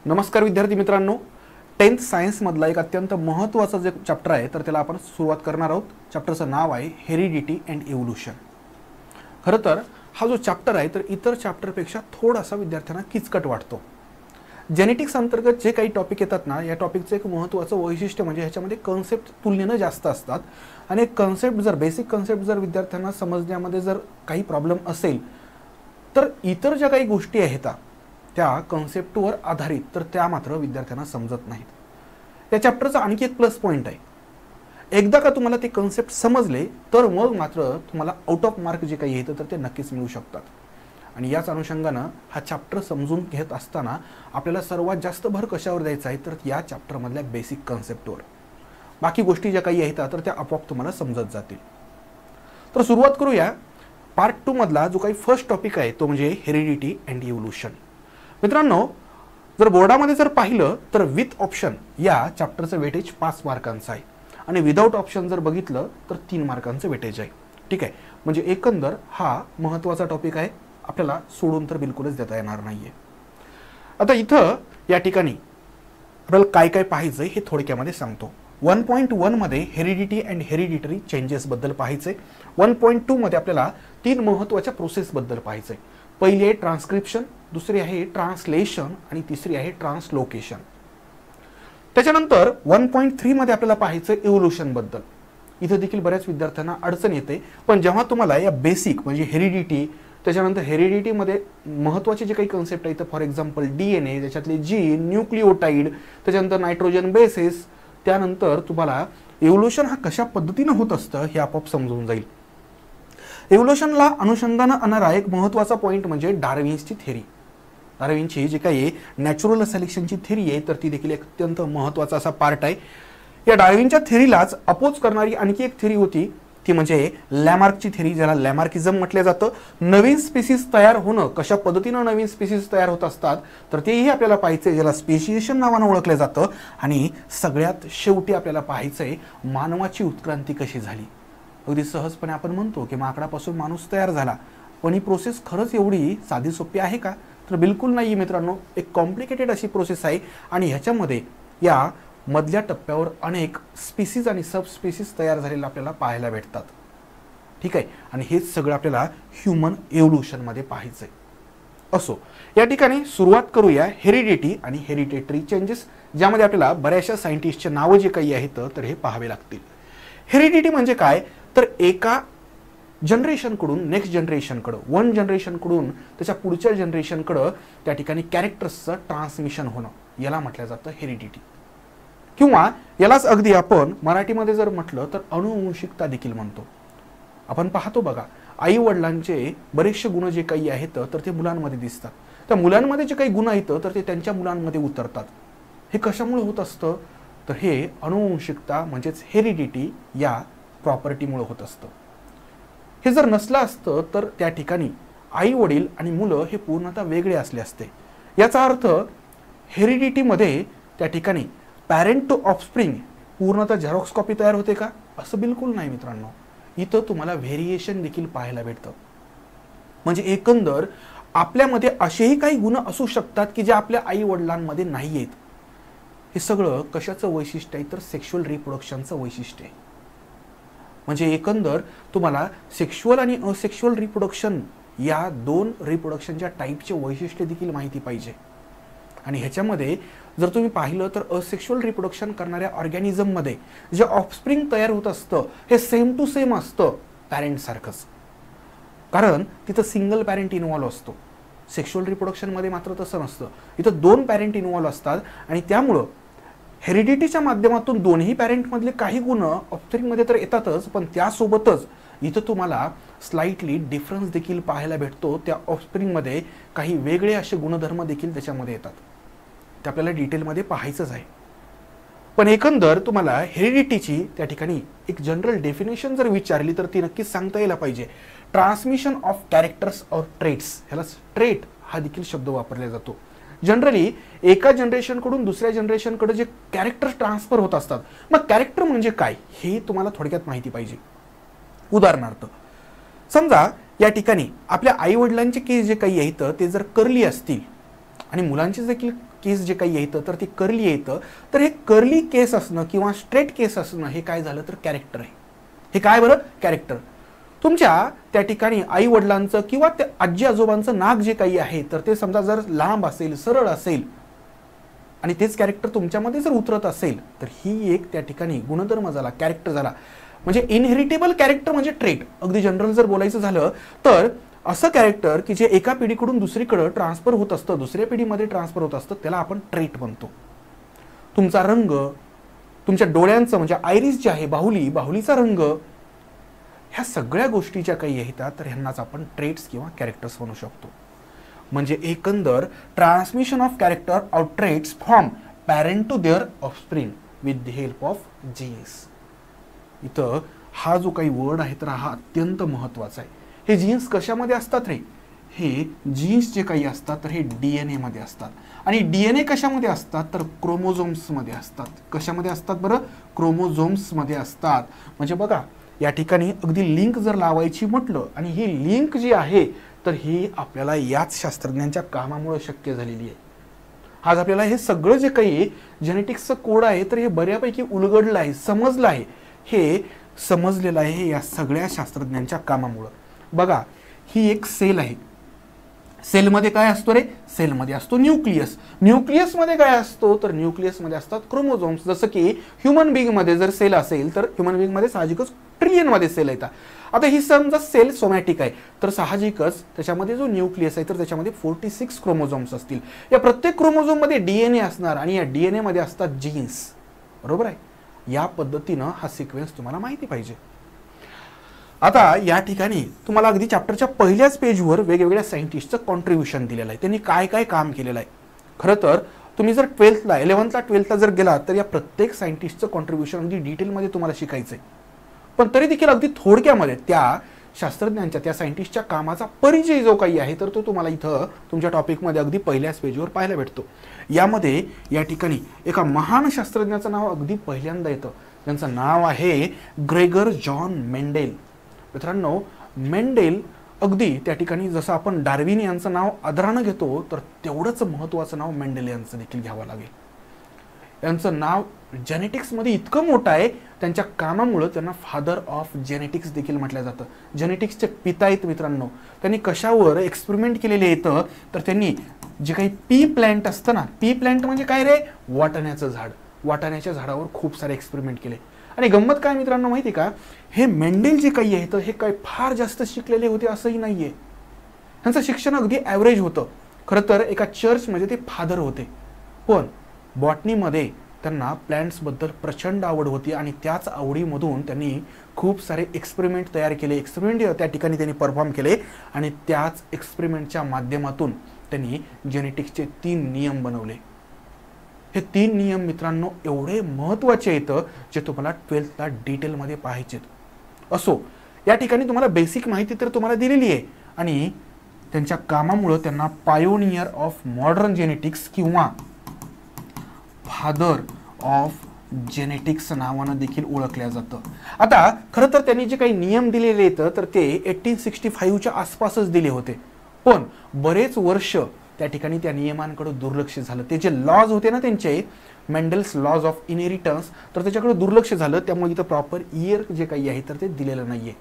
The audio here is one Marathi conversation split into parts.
नमस्कार विद्यार्थी मित्रांनो, 10th सायन्स मधला एक अत्यंत महत्त्वाचा जे चॅप्टर आहे तर त्याला आपण सुरुवात करणार आहोत. चॅप्टरचं नाव आहे हेरिडिटी अँड इव्होल्यूशन. खरं तर हा जो चॅप्टर आहे तर इतर चॅप्टरपेक्षा थोडासा विद्यार्थ्यांना किचकट वाटतो. जेनेटिक्स अंतर्गत जे काही टॉपिक येतात ना, या टॉपिकचं एक महत्त्वाचं वैशिष्ट्य म्हणजे ह्याच्यामध्ये कन्सेप्ट तुलनेनं जास्त असतात आणि कन्सेप्ट जर बेसिक कन्सेप्ट जर विद्यार्थ्यांना समजण्यामध्ये जर काही प्रॉब्लेम असेल तर इतर ज्या काही गोष्टी आहेत त्या कन्सेप्टवर आधारित तर त्या मात्र विद्यार्थ्यांना समजत नाहीत. या चॅप्टरचा आणखी एक प्लस पॉईंट आहे, एकदा का तुम्हाला ते कन्सेप्ट समजले तर मग मात्र तुम्हाला आउट ऑफ मार्क जे काही येतं तर ते नक्कीच मिळू शकतात. आणि याच अनुषंगानं हा चॅप्टर समजून घेत असताना आपल्याला सर्वात जास्त भर कशावर द्यायचा आहे तर या चॅप्टरमधल्या बेसिक कन्सेप्टवर. बाकी गोष्टी ज्या काही आहेत तर त्या आपोआप तुम्हाला समजत जातील. तर सुरुवात करूया. पार्ट 2 मधला जो काही फर्स्ट टॉपिक आहे तो म्हणजे हेरिडिटी अँड इव्होल्यूशन. मित्रांनो, जर बोर्डामध्ये जर पाहिलं तर विथ ऑप्शन या चॅप्टरचं वेटेज 5 मार्कांचं आहे आणि विदाउट ऑप्शन जर बघितलं तर 3 मार्कांचं वेटेज आहे. ठीक आहे, म्हणजे एकंदर हा महत्त्वाचा टॉपिक आहे, आपल्याला सोडून तर बिलकुलच देता येणार नाहीये. आता इथं या ठिकाणी आपल्याला काय काय पाहायचं हे थोडक्यामध्ये सांगतो. 1.1 मध्ये हेरिडिटी अँड हेरिडिटरी चेंजेस बद्दल पाहायचंय. 1.2 मध्ये आपल्याला 3 महत्त्वाच्या प्रोसेस बद्दल पाहायचंय. पहिली आहे ट्रान्स्क्रिप्शन, दुसरी आहे ट्रान्सलेशन आणि तिसरी आहे ट्रान्सलोकेशन. त्याच्यानंतर 1.3 मध्ये आपल्याला पाहायचं इव्होल्यूशन बद्दल. इथं देखील बऱ्याच विद्यार्थ्यांना अडचण येते, पण जेव्हा तुम्हाला या बेसिक म्हणजे हेरिडिटी, त्याच्यानंतर हेरिडिटीमध्ये महत्त्वाचे जे काही कन्सेप्ट आहेत फॉर एक्झाम्पल DNA, त्याच्यातले जीन, न्यूक्लिओटाइड, त्याच्यानंतर नायट्रोजन बेसेस, त्यानंतर तुम्हाला इव्होल्यूशन हा कशा पद्धतीनं होत असतं हे आपोआप समजून जाईल. इव्होल्यूशनला अनुषंगानं आणणारा एक महत्त्वाचा पॉईंट म्हणजे डार्विन्सची थेरी. डार्विनची जी काही नॅचरल सिलेक्शनची थेरी आहे तर ती देखील एक अत्यंत महत्त्वाचा असा पार्ट आहे. या डार्विनच्या थेरीलाच अपोज करणारी आणखी एक थेरी होती, ती म्हणजे लॅमार्कची थेरी, ज्याला लॅमार्किझम म्हटलं जातं. नवीन स्पीसीज तयार होणं, कशा पद्धतीनं नवीन स्पीसीज तयार होत असतात तर तेही आपल्याला पाहायचंय, ज्याला स्पेशिएशन नावानं ओळखलं जातं. आणि सगळ्यात शेवटी आपल्याला पाहायचंय मानवाची उत्क्रांती कशी झाली. अगदी सहजपणे आपण म्हणतो की माकडापासून माणूस तयार झाला, पण ही प्रोसेस खरंच एवढी साधी सोपी आहे का तर बिलकुल नाही मित्रांनो. एक कॉम्प्लिकेटेड अशी प्रोसेस आहे आणि ह्याच्यामध्ये या मधल्या टप्प्यावर अनेक स्पीसीज आणि सब स्पीसीज तयार झालेले आपल्याला पाहायला भेटतात. ठीक आहे, आणि हेच सगळं आपल्याला ह्युमन इव्होल्यूशनमध्ये पाहायचंय. असो, या ठिकाणी सुरुवात करूया हेरिडिटी आणि हेरिडिटरी चेंजेस, ज्यामध्ये आपल्याला बऱ्याचशा सायंटिस्टचे नावं जे काही आहेत तर हे पाहावे लागतील. हेरिडिटी म्हणजे काय तर एका जनरेशनकडून नेक्स्ट जनरेशनकडं, वन जनरेशनकडून त्याच्या पुढच्या जनरेशनकडं त्या ठिकाणी कॅरेक्टर्सचं ट्रान्समिशन होणं, याला म्हटलं जातं हेरिडिटी. किंवा यालाच अगदी आपण मराठीमध्ये जर म्हटलं तर अनुवंशिकता देखील म्हणतो. आपण पाहतो बघा, आई वडिलांचे बरेचसे गुण जे काही आहेत तर ते मुलांमध्ये दिसतात. त्या मुलांमध्ये जे काही गुण आहेत तर ते त्यांच्या मुलांमध्ये उतरतात. हे कशामुळे होत असतं तर हे अनुवंशिकता म्हणजेच हेरिडिटी या प्रॉपर्टीमुळे होत असतं. हे जर नसलं असतं तर त्या ठिकाणी आई वडील आणि मुलं हे पूर्णतः वेगळे असले असते. याचा अर्थ हेरिडिटीमध्ये त्या ठिकाणी पॅरेंट टू ऑफस्प्रिंग पूर्णतः झेरॉक्स कॉपी तयार होते का असं बिलकुल नाही मित्रांनो. इथं तुम्हाला व्हेरिएशन देखील पाहायला भेटतं. म्हणजे एकंदर आपल्यामध्ये असेही काही गुण असू शकतात की जे आपल्या आई वडिलांमध्ये नाही आहेत. हे सगळं कशाचं वैशिष्ट्य आहे तर सेक्शुअल रिप्रोडक्शनचं वैशिष्ट्य आहे. म्हणजे एकंदर तुम्हाला सेक्शुअल आणि असेक्शुअल रिप्रोडक्शन या दोन रिप्रोडक्शनच्या टाईपचे वैशिष्ट्य देखील माहिती पाहिजे. आणि ह्याच्यामध्ये जर तुम्ही पाहिलं तर असेक्शुअल रिप्रोडक्शन करणाऱ्या ऑर्गॅनिझममध्ये जे ऑफस्प्रिंग तयार होत असतं हे सेम टू सेम असतं पॅरेंटसारखंच, कारण तिथं सिंगल पॅरेंट इन्व्हॉल्व असतो. सेक्शुअल रिप्रोडक्शनमध्ये मात्र तसं नसतं, इथं 2 पॅरेंट इन्व्हॉल्व असतात. आणि त्यामुळं हेरिडिटीच्या माध्यमातून दोन्ही पॅरेंटमधले काही गुण ऑफस्प्रिंगमध्ये तर येतातच, पण त्यासोबतच इथं तुम्हाला स्लाइटली डिफरन्स देखील पाहायला भेटतो. त्या ऑफस्प्रिंगमध्ये काही वेगळे असे गुणधर्म देखील त्याच्यामध्ये येतात. ते आपल्याला डिटेलमध्ये पाहायचंच आहे. पण एकंदर तुम्हाला हेरिडिटीची त्या ठिकाणी एक जनरल डेफिनेशन जर विचारली तर ती नक्कीच सांगता यायला पाहिजे. Transmission of characters or traits, ह्याला ट्रेट हा देखील शब्द वापरला जातो. जनरली एका जनरेशनकडून दुसऱ्या जनरेशनकडे जे कॅरेक्टर ट्रान्सफर होत असतात. मग कॅरेक्टर म्हणजे काय हे तुम्हाला थोडक्यात माहिती पाहिजे. उदाहरणार्थ समजा या ठिकाणी आपल्या आई वडिलांचे केस जे काही आहेत ते जर कर्ली असतील आणि मुलांचे देखील केस जे काही येतं तर ते कर्ली येतं. तर हे कर्ली केस असणं किंवा स्ट्रेट केस असणं हे काय झालं तर कॅरेक्टर आहे. हे काय बरं कॅरेक्टर. तुमच्या त्या ठिकाणी आई वडिलांचं किंवा त्या आजी आजोबांचं नाक जे काही आहे तर ते समजा जर लांब असेल, सरळ असेल आणि तेच कॅरेक्टर तुमच्यामध्ये जर उतरत असेल तर ही एक त्या ठिकाणी गुणधर्म झाला, कॅरेक्टर झाला. म्हणजे इनहेरिटेबल कॅरेक्टर म्हणजे ट्रेट. अगदी जनरल जर बोलायचं झालं तर असं कॅरेक्टर की जे एका पिढीकडून दुसरीकडे ट्रान्सफर होत असतं, दुसऱ्या पिढीमध्ये ट्रान्सफर होत असतं, त्याला आपण ट्रेट म्हणतो. तुमचा रंग, तुमच्या डोळ्यांचं म्हणजे आयरिस जे आहे, बाहुलीचा रंग, ह्या सगळ्या गोष्टी ज्या काही येतात तर ह्यांनाच आपण ट्रेट्स किंवा कॅरेक्टर्स म्हणू शकतो. म्हणजे एकंदर transmission of character of traits from parent to their offspring with the help of genes. इथं हा जो काही वर्ड आहे तर हा अत्यंत महत्त्वाचा आहे. हे जीन्स कशामध्ये असतात रे? हे जीन्स जे काही असतात तर हे DNA मध्ये असतात. आणि DNA कशामध्ये असतात तर क्रोमोझोम्समध्ये असतात. कशामध्ये असतात बरं? क्रोमोझोम्समध्ये असतात. म्हणजे बघा या ठिकाणी अगदी लिंक जर लावायची म्हटलं आणि ही लिंक जी आहे तर ही आपल्याला याच शास्त्रज्ञांच्या कामामुळे शक्य झालेली आहे. आज आपल्याला हे सगळं जे काही जेनेटिक्सचं कोड आहे तर हे बऱ्यापैकी उलगडलं आहे, समजलं आहे. हे समजलेलं आहे या सगळ्या शास्त्रज्ञांच्या कामामुळं. बघा ही एक सेल आहे. सेलमध्ये काय असतो रे? सेलमध्ये असतो न्यूक्लियस. न्यूक्लियसमध्ये काय असतो तर न्यूक्लियसमध्ये असतात क्रोमोझोम्स. जसं की ह्युमन बिंगमध्ये जर सेल असेल तर ह्युमन बिंगमध्ये साहजिकच ट्रिलियनमध्ये सेल येतात. आता ही समजा सेल सोमॅटिक आहे तर साहजिकच त्याच्यामध्ये जो न्यूक्लियस आहे तर त्याच्यामध्ये 46 क्रोमोझोम्स असतील. या प्रत्येक क्रोमोझोममध्ये DNA असणार आणि या DNA मध्ये असतात जीन्स. बरोबर आहे. या पद्धतीनं हा सिक्वेन्स तुम्हाला माहिती पाहिजे. आता या ठिकाणी तुम्हाला अगदी चॅप्टरच्या पहिल्याच पेजवर वेगवेगळ्या सायंटिस्टचं कॉन्ट्रीब्युशन दिलेलं आहे. त्यांनी काय काय काम केलेलं आहे. खरं तर तुम्ही जर 11th 12th जर गेलात तर या प्रत्येक सायंटिस्टचं कॉन्ट्रीब्युशन अगदी डिटेलमध्ये तुम्हाला शिकायचं आहे. पण तरी देखील अगदी थोडक्यामध्ये त्या शास्त्रज्ञांच्या, त्या सायंटिस्टच्या कामाचा परिचय जो काही आहे तर तो तुम्हाला इथं तुमच्या टॉपिकमध्ये अगदी पहिल्याच पेजवर पाहायला भेटतो. यामध्ये या ठिकाणी एका महान शास्त्रज्ञाचं नाव अगदी पहिल्यांदा येतं. ज्यांचं नाव आहे ग्रेगर जॉन मेंडेल. मित्रांनो, मेंडेल अगदी त्या ठिकाणी जसं आपण डार्विन यांचं नाव आदरानं घेतो तर तेवढंच महत्त्वाचं नाव मेंडेल यांचं देखील घ्यावं लागेल. यांचं नाव जेनेटिक्समध्ये इतकं मोठं आहे, त्यांच्या कामामुळं त्यांना फादर ऑफ जेनेटिक्स देखील म्हटलं जातं. जेनेटिक्सचे पिता आहेत मित्रांनो. त्यांनी कशावर एक्सपेरिमेंट केलेले येतं तर त्यांनी जे काही पी प्लॅन्ट असतं ना, पी प्लॅन्ट म्हणजे काय रे? वाटाण्याचं झाड. वाटाण्याच्या झाडावर खूप सारे एक्सपेरिमेंट केले. आणि गंमत काय मित्रांनो माहिती का, हे मेंडेल जे काही आहे तर हे काय फार जास्त शिकलेले होते असंही नाहीये. त्यांचं शिक्षण अगदी ॲव्हरेज होतं. खरं तर एका चर्चमध्ये ते फादर होते. पण बॉटनीमध्ये त्यांना प्लॅन्ट्सबद्दल प्रचंड आवड होती आणि त्याच आवडीमधून त्यांनी खूप सारे एक्सपेरिमेंट तयार केले. एक्सपेरिमेंट त्या ठिकाणी त्यांनी परफॉर्म केले आणि त्याच एक्सपेरिमेंटच्या माध्यमातून त्यांनी जेनेटिक्सचे 3 नियम बनवले. हे 3 नियम मित्रांनो एवढे महत्त्वाचे आहेत जे तुम्हाला 12th डिटेलमध्ये पाहायचेत. असो, या ठिकाणी तुम्हाला बेसिक माहिती तर तुम्हाला दिलेली आहे आणि त्यांच्या कामामुळे त्यांना पायोनियर ऑफ मॉडर्न जेनेटिक्स किंवा फादर ऑफ जेनेटिक्स नावानं देखील ओळखल्या जातं. आता खरं तर त्यांनी जे काही नियम दिलेले आहेत तर ते 1865च्या आसपासच दिले होते. पण बरेच वर्ष त्या ठिकाणी त्या नियमांकडे दुर्लक्ष झालं. ते जे लॉज होते ना त्यांचे, मेंडेल्स लॉज ऑफ इनहेरिटन्स, तर त्याच्याकडे दुर्लक्ष झालं. त्यामुळे इथं प्रॉपर इयर जे काही आहे तर ते दिलेलं नाहीये.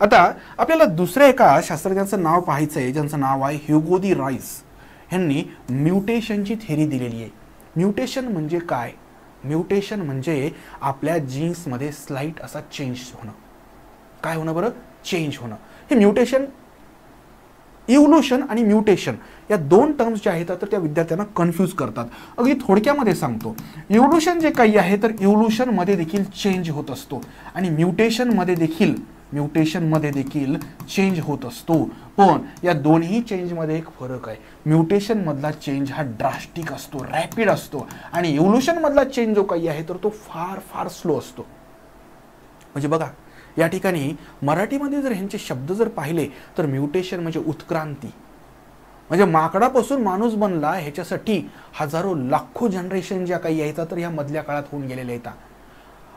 आता आपल्याला दुसऱ्या एका शास्त्रज्ञाचं नाव पाहायचं आहे ज्यांचं नाव आहे ह्युगो दी राईस. ह्यांनी म्युटेशनची थेरी दिलेली आहे. म्युटेशन म्हणजे काय? म्युटेशन म्हणजे आपल्या जीन्समध्ये स्लाइट असा चेंज होणं. काय होणं बरं? चेंज होणं. हे म्युटेशन, इव्होल्यूशन आणि म्युटेशन या 2 टर्म्स ज्या आहेत तर त्या विद्यार्थ्यांना कन्फ्यूज करतात. अगदी थोडक्यामध्ये सांगतो. इव्होल्यूशन जे काही आहे तर इव्होल्यूशनमध्ये देखील चेंज होत असतो आणि म्युटेशनमध्ये देखील चेंज होत असतो. पण या दोन्ही चेंजमध्ये एक फरक आहे. म्युटेशन मधला चेंज हा ड्रास्टिक असतो, रॅपिड असतो आणि इव्होल्यूशन मधला चेंज जो काही आहे तर तो फार फार स्लो असतो. म्हणजे बघा या ठिकाणी मराठीमध्ये जर ह्यांचे शब्द जर पाहिले तर म्युटेशन म्हणजे उत्क्रांती, म्हणजे माकडापासून माणूस बनला ह्याच्यासाठी हजारो लाखो जनरेशन ज्या काही आहेत तर ह्या मधल्या काळात होऊन गेलेल्या आहेत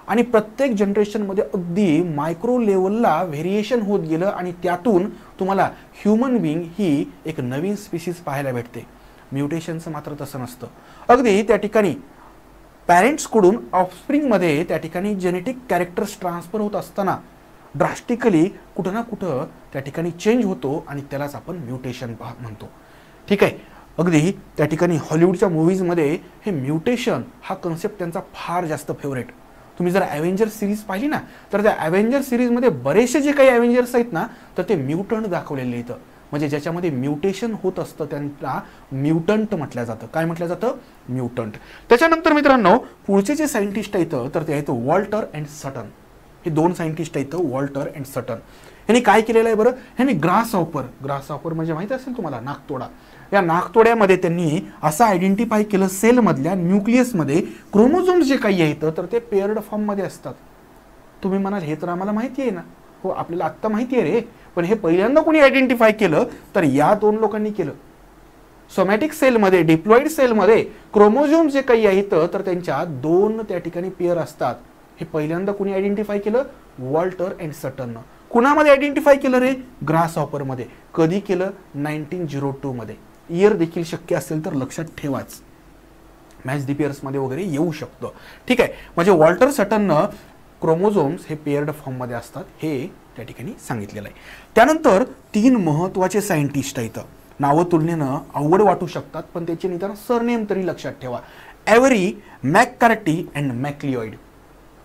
आणि प्रत्येक जनरेशनमध्ये अगदी मायक्रो लेवलला व्हेरिएशन होत गेलं आणि त्यातून तुम्हाला ह्युमन बिंग ही एक नवीन स्पीसीज पाहायला भेटते. म्युटेशनचं मात्र तसं नसतं. अगदी त्या ठिकाणी पॅरेंट्सकडून ऑफस्प्रिंगमध्ये त्या ठिकाणी जेनेटिक कॅरेक्टर्स ट्रान्सफर होत असताना ड्रास्टिकली कुठं ना कुठं त्या ठिकाणी चेंज होतो आणि त्यालाच आपण म्युटेशन म्हणतो. ठीक आहे. अगदी त्या ठिकाणी हॉलिवूडच्या मूवीजमध्ये हे म्युटेशन हा कन्सेप्ट त्यांचा फार जास्त फेवरेट. तुम्ही जर ॲव्हेंजर्स सिरीज पाहिली ना तर त्या ॲव्हेंजर्स सिरीजमध्ये बरेचसे जे काही ॲव्हेंजर्स आहेत ना तर ते म्युटंट दाखवलेले आहेत. म्हणजे ज्याच्यामध्ये म्युटेशन होत असतं त्यांना म्युटंट म्हटलं जातं. काय म्हटलं जातं? म्युटंट. त्याच्यानंतर मित्रांनो पुढचे जे सायंटिस्ट आहेत तर ते आहेत वॉल्टर अँड सटन. हे दोन सायंटिस्ट आहेत वॉल्टर अँड सटन. ह्यांनी काय केलेलं आहे बरं? ह्यांनी ग्रास हॉपर म्हणजे माहिती असेल तुम्हाला, नाकतोडा. या नाकतोड्यामध्ये त्यांनी असं आयडेंटिफाय केलं सेलमधल्या न्यूक्लियसमध्ये क्रोमोझोम्स जे काही आहेत तर ते पेअर्ड फॉर्ममध्ये असतात. तुम्ही म्हणाल हे तर आम्हाला माहिती आहे ना. हो, आपल्याला आत्ता माहिती आहे रे, पण हे पहिल्यांदा कोणी आयडेंटिफाय केलं तर या दोन लोकांनी केलं. सोमॅटिक सेलमध्ये, डिप्लॉइड सेलमध्ये क्रोमोझोम जे काही आहेत तर त्यांच्या दोन त्या ठिकाणी पेअर असतात. हे पहिल्यांदा कोणी आयडेंटिफाय केलं? वॉल्टर अँड सटननं. कुणामध्ये आयडेंटिफाय केलं रे? ग्रास हॉपरमध्ये. कधी केलं? 1902 मध्ये. इयर देखील शक्य असेल तर लक्षात ठेवाच, मॅच दी पेअर्समध्ये वगैरे येऊ शकतं. ठीक आहे. म्हणजे वॉल्टर सटननं क्रोमोझोम्स हे पेअर्ड फॉर्ममध्ये असतात हे त्या ठिकाणी सांगितलेलं आहे. त्यानंतर 3 महत्त्वाचे सायंटिस्ट आहेत. नावं तुलनेनं अवघड वाटू शकतात पण त्याचे निदान सरनेम तरी लक्षात ठेवा. ॲव्हरी, मॅककार्टी अँड मॅक्लिओइड.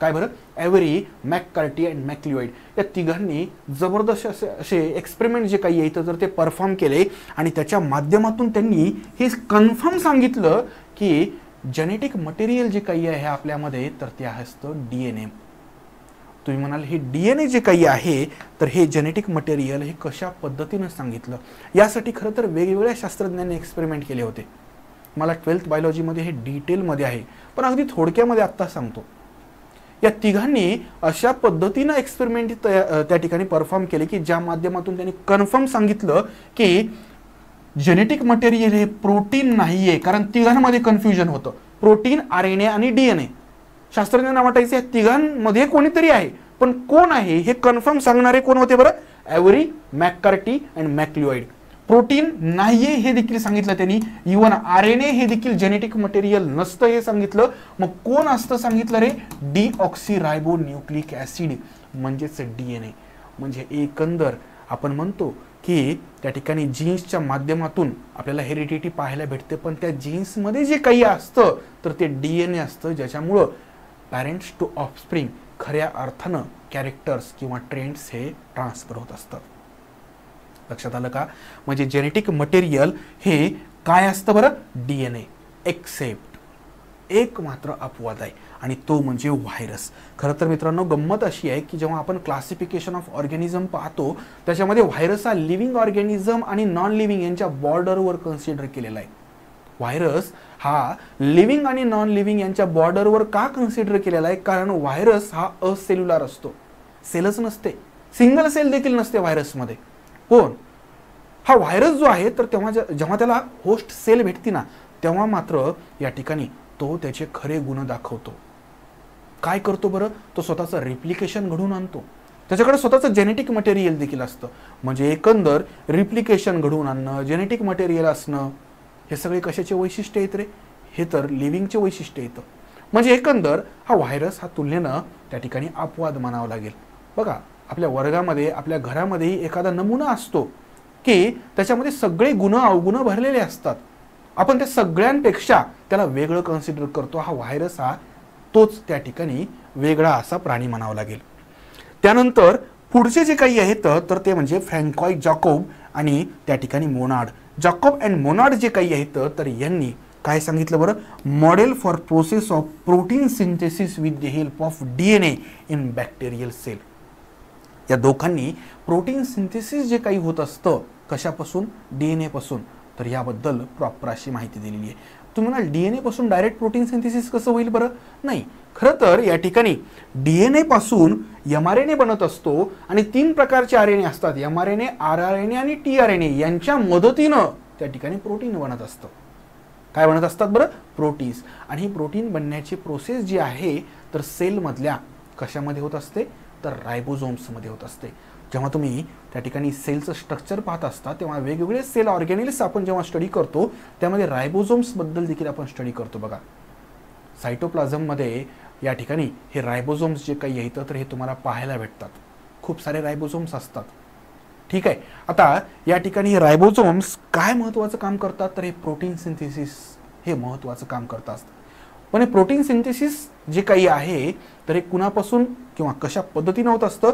काय बरं? ॲव्हरी, मॅककार्टी अँड मॅक्लिओइड या तिघांनी जबरदस्त असे एक्सपेरिमेंट जे काही आहेत तर ते परफॉर्म केले आणि त्याच्या माध्यमातून त्यांनी हे कन्फर्म सांगितलं की जेनेटिक मटेरियल जे काही आहे आपल्यामध्ये तर ते असतं DNA. तुम्ही म्हणाल हे DNA जे काही आहे तर हे जेनेटिक मटेरियल हे कशा पद्धतीनं सांगितलं? यासाठी खरं तर वेगवेगळ्या शास्त्रज्ञांनी एक्सपेरिमेंट केले होते. मला 12th बायोलॉजीमध्ये हे डिटेलमध्ये आहे पण अगदी थोडक्यामध्ये आत्ता सांगतो. या तिघांनी अशा पद्धतीनं एक्सपेरिमेंट त्या ठिकाणी परफॉर्म केले की ज्या माध्यमातून त्यांनी कन्फर्म सांगितलं की जेनेटिक मटेरियल हे प्रोटीन नाहीये. कारण तिघांमध्ये कन्फ्युजन होतं, प्रोटीन, RNA आणि DNA. शास्त्रज्ञांना वाटायचं या तिघांमध्ये कोणीतरी आहे पण कोण आहे हे कन्फर्म सांगणारे कोण होते बरं? ॲव्हरी, मॅककार्टी अँड मॅक्लिओइड. प्रोटीन नाहीये हे देखील सांगितलं त्यांनी. इव्हन RNA हे देखील जेनेटिक मटेरियल नसतं हे सांगितलं. मग कोण असतं सांगितलं रे? डीऑक्सीरायबोन्यूक्लिक ॲसिड म्हणजेच DNA. म्हणजे एकंदर आपण म्हणतो की त्या ठिकाणी जीन्सच्या माध्यमातून आपल्याला हेरिडिटी पाहायला भेटते पण त्या जीन्समध्ये जे काही असतं तर ते DNA असतं ज्याच्यामुळं पॅरेंट्स टू ऑफस्प्रिंग खऱ्या अर्थानं कॅरेक्टर्स किंवा ट्रेंड्स हे ट्रान्सफर होत असतात. लक्षात आलं का? म्हणजे जेनेटिक मटेरियल हे काय असतं बरं? DNA. एक्सेप्ट एक मात्र अपवाद आहे आणि तो म्हणजे व्हायरस. खरं तर मित्रांनो गंमत अशी आहे की जेव्हा आपण क्लासिफिकेशन ऑफ ऑर्गॅनिझम पाहतो त्याच्यामध्ये व्हायरस हा लिव्हिंग ऑर्गॅनिझम आणि नॉन लिव्हिंग यांच्या बॉर्डरवर कन्सिडर केलेला आहे. व्हायरस हा लिव्हिंग आणि नॉन लिव्हिंग यांच्या बॉर्डरवर का कन्सिडर केलेला आहे? कारण व्हायरस हा असेल्युलर असतो. सेलच नसते, सिंगल सेल देखील नसते व्हायरसमध्ये. कोण? हा व्हायरस जो आहे तर जेव्हा त्याला होस्ट सेल भेटती ना तेव्हा मात्र या ठिकाणी तो त्याचे खरे गुण दाखवतो. काय करतो बरं? तो स्वतःचं रिप्लिकेशन घडवून आणतो. त्याच्याकडे स्वतःचं जेनेटिक मटेरियल देखील असतं. म्हणजे एकंदर रिप्लिकेशन घडवून आणणं, जेनेटिक मटेरियल असणं हे सगळे कशाचे वैशिष्ट्य आहेत रे? हे तर लिव्हिंगचे वैशिष्ट्य येतं. म्हणजे एकंदर हा व्हायरस हा तुलनेनं त्या ठिकाणी अपवाद मानावा लागेल. बघा आपल्या वर्गामध्ये, आपल्या घरामध्येही एखादा नमुना असतो की त्याच्यामध्ये सगळे गुण अवगुण भरलेले असतात. आपण त्या सगळ्यांपेक्षा त्याला वेगळं कन्सिडर करतो. हा व्हायरस हा तोच त्या ठिकाणी वेगळा असा प्राणी म्हणावा लागेल. त्यानंतर पुढचे जे काही आहेत तर ते म्हणजे फ्रँकॉइस जॅकोब आणि त्या ठिकाणी मोनार्ड. जॅकोब अँड मोनार्ड जे काही आहेत तर यांनी काय सांगितलं बरं? Model for process of protein synthesis with the help of DNA in bacterial cell. या दोघांनी प्रोटीन सिंथेसिस जे काही होत असतं कशापासून? DNA पासून. तर याबद्दल प्रॉपर अशी माहिती दिलेली आहे. तुम्ही म्हणाल DNA पासून डायरेक्ट प्रोटीन सिंथेसिस कसं होईल बरं? नाही, खरं तर या ठिकाणी DNA पासून mRNA बनत असतो आणि 3 प्रकारचे RNA असतात, mRNA, rRNA आणि tRNA. यांच्या मदतीनं त्या ठिकाणी प्रोटीन बनत असतं. काय बनत असतात बरं? प्रोटीन्स. आणि ही प्रोटीन बनण्याची प्रोसेस जी आहे तर सेलमधल्या कशामध्ये होत असते तर रायबोझोम्समध्ये होत असते. जेव्हा तुम्ही त्या ठिकाणी सेलचं स्ट्रक्चर पाहत असता तेव्हा वेगवेगळे सेल ऑर्गॅनिल्स आपण जेव्हा स्टडी करतो त्यामध्ये रायबोझोम्सबद्दल देखील आपण स्टडी करतो. बघा सायटोप्लाझममध्ये या ठिकाणी हे रायबोझोम्स जे काही आहेत तर हे तुम्हाला पाहायला भेटतात. खूप सारे रायबोझोम्स असतात. ठीक आहे. आता या ठिकाणी हे रायबोझोम्स काय महत्त्वाचं काम करतात तर हे प्रोटीन सिंथेसिस हे महत्त्वाचं काम करतात. पण हे प्रोटीन सिंथेसिस जे काही आहे तर हे कुणापासून किंवा कशा पद्धतीने होत असतं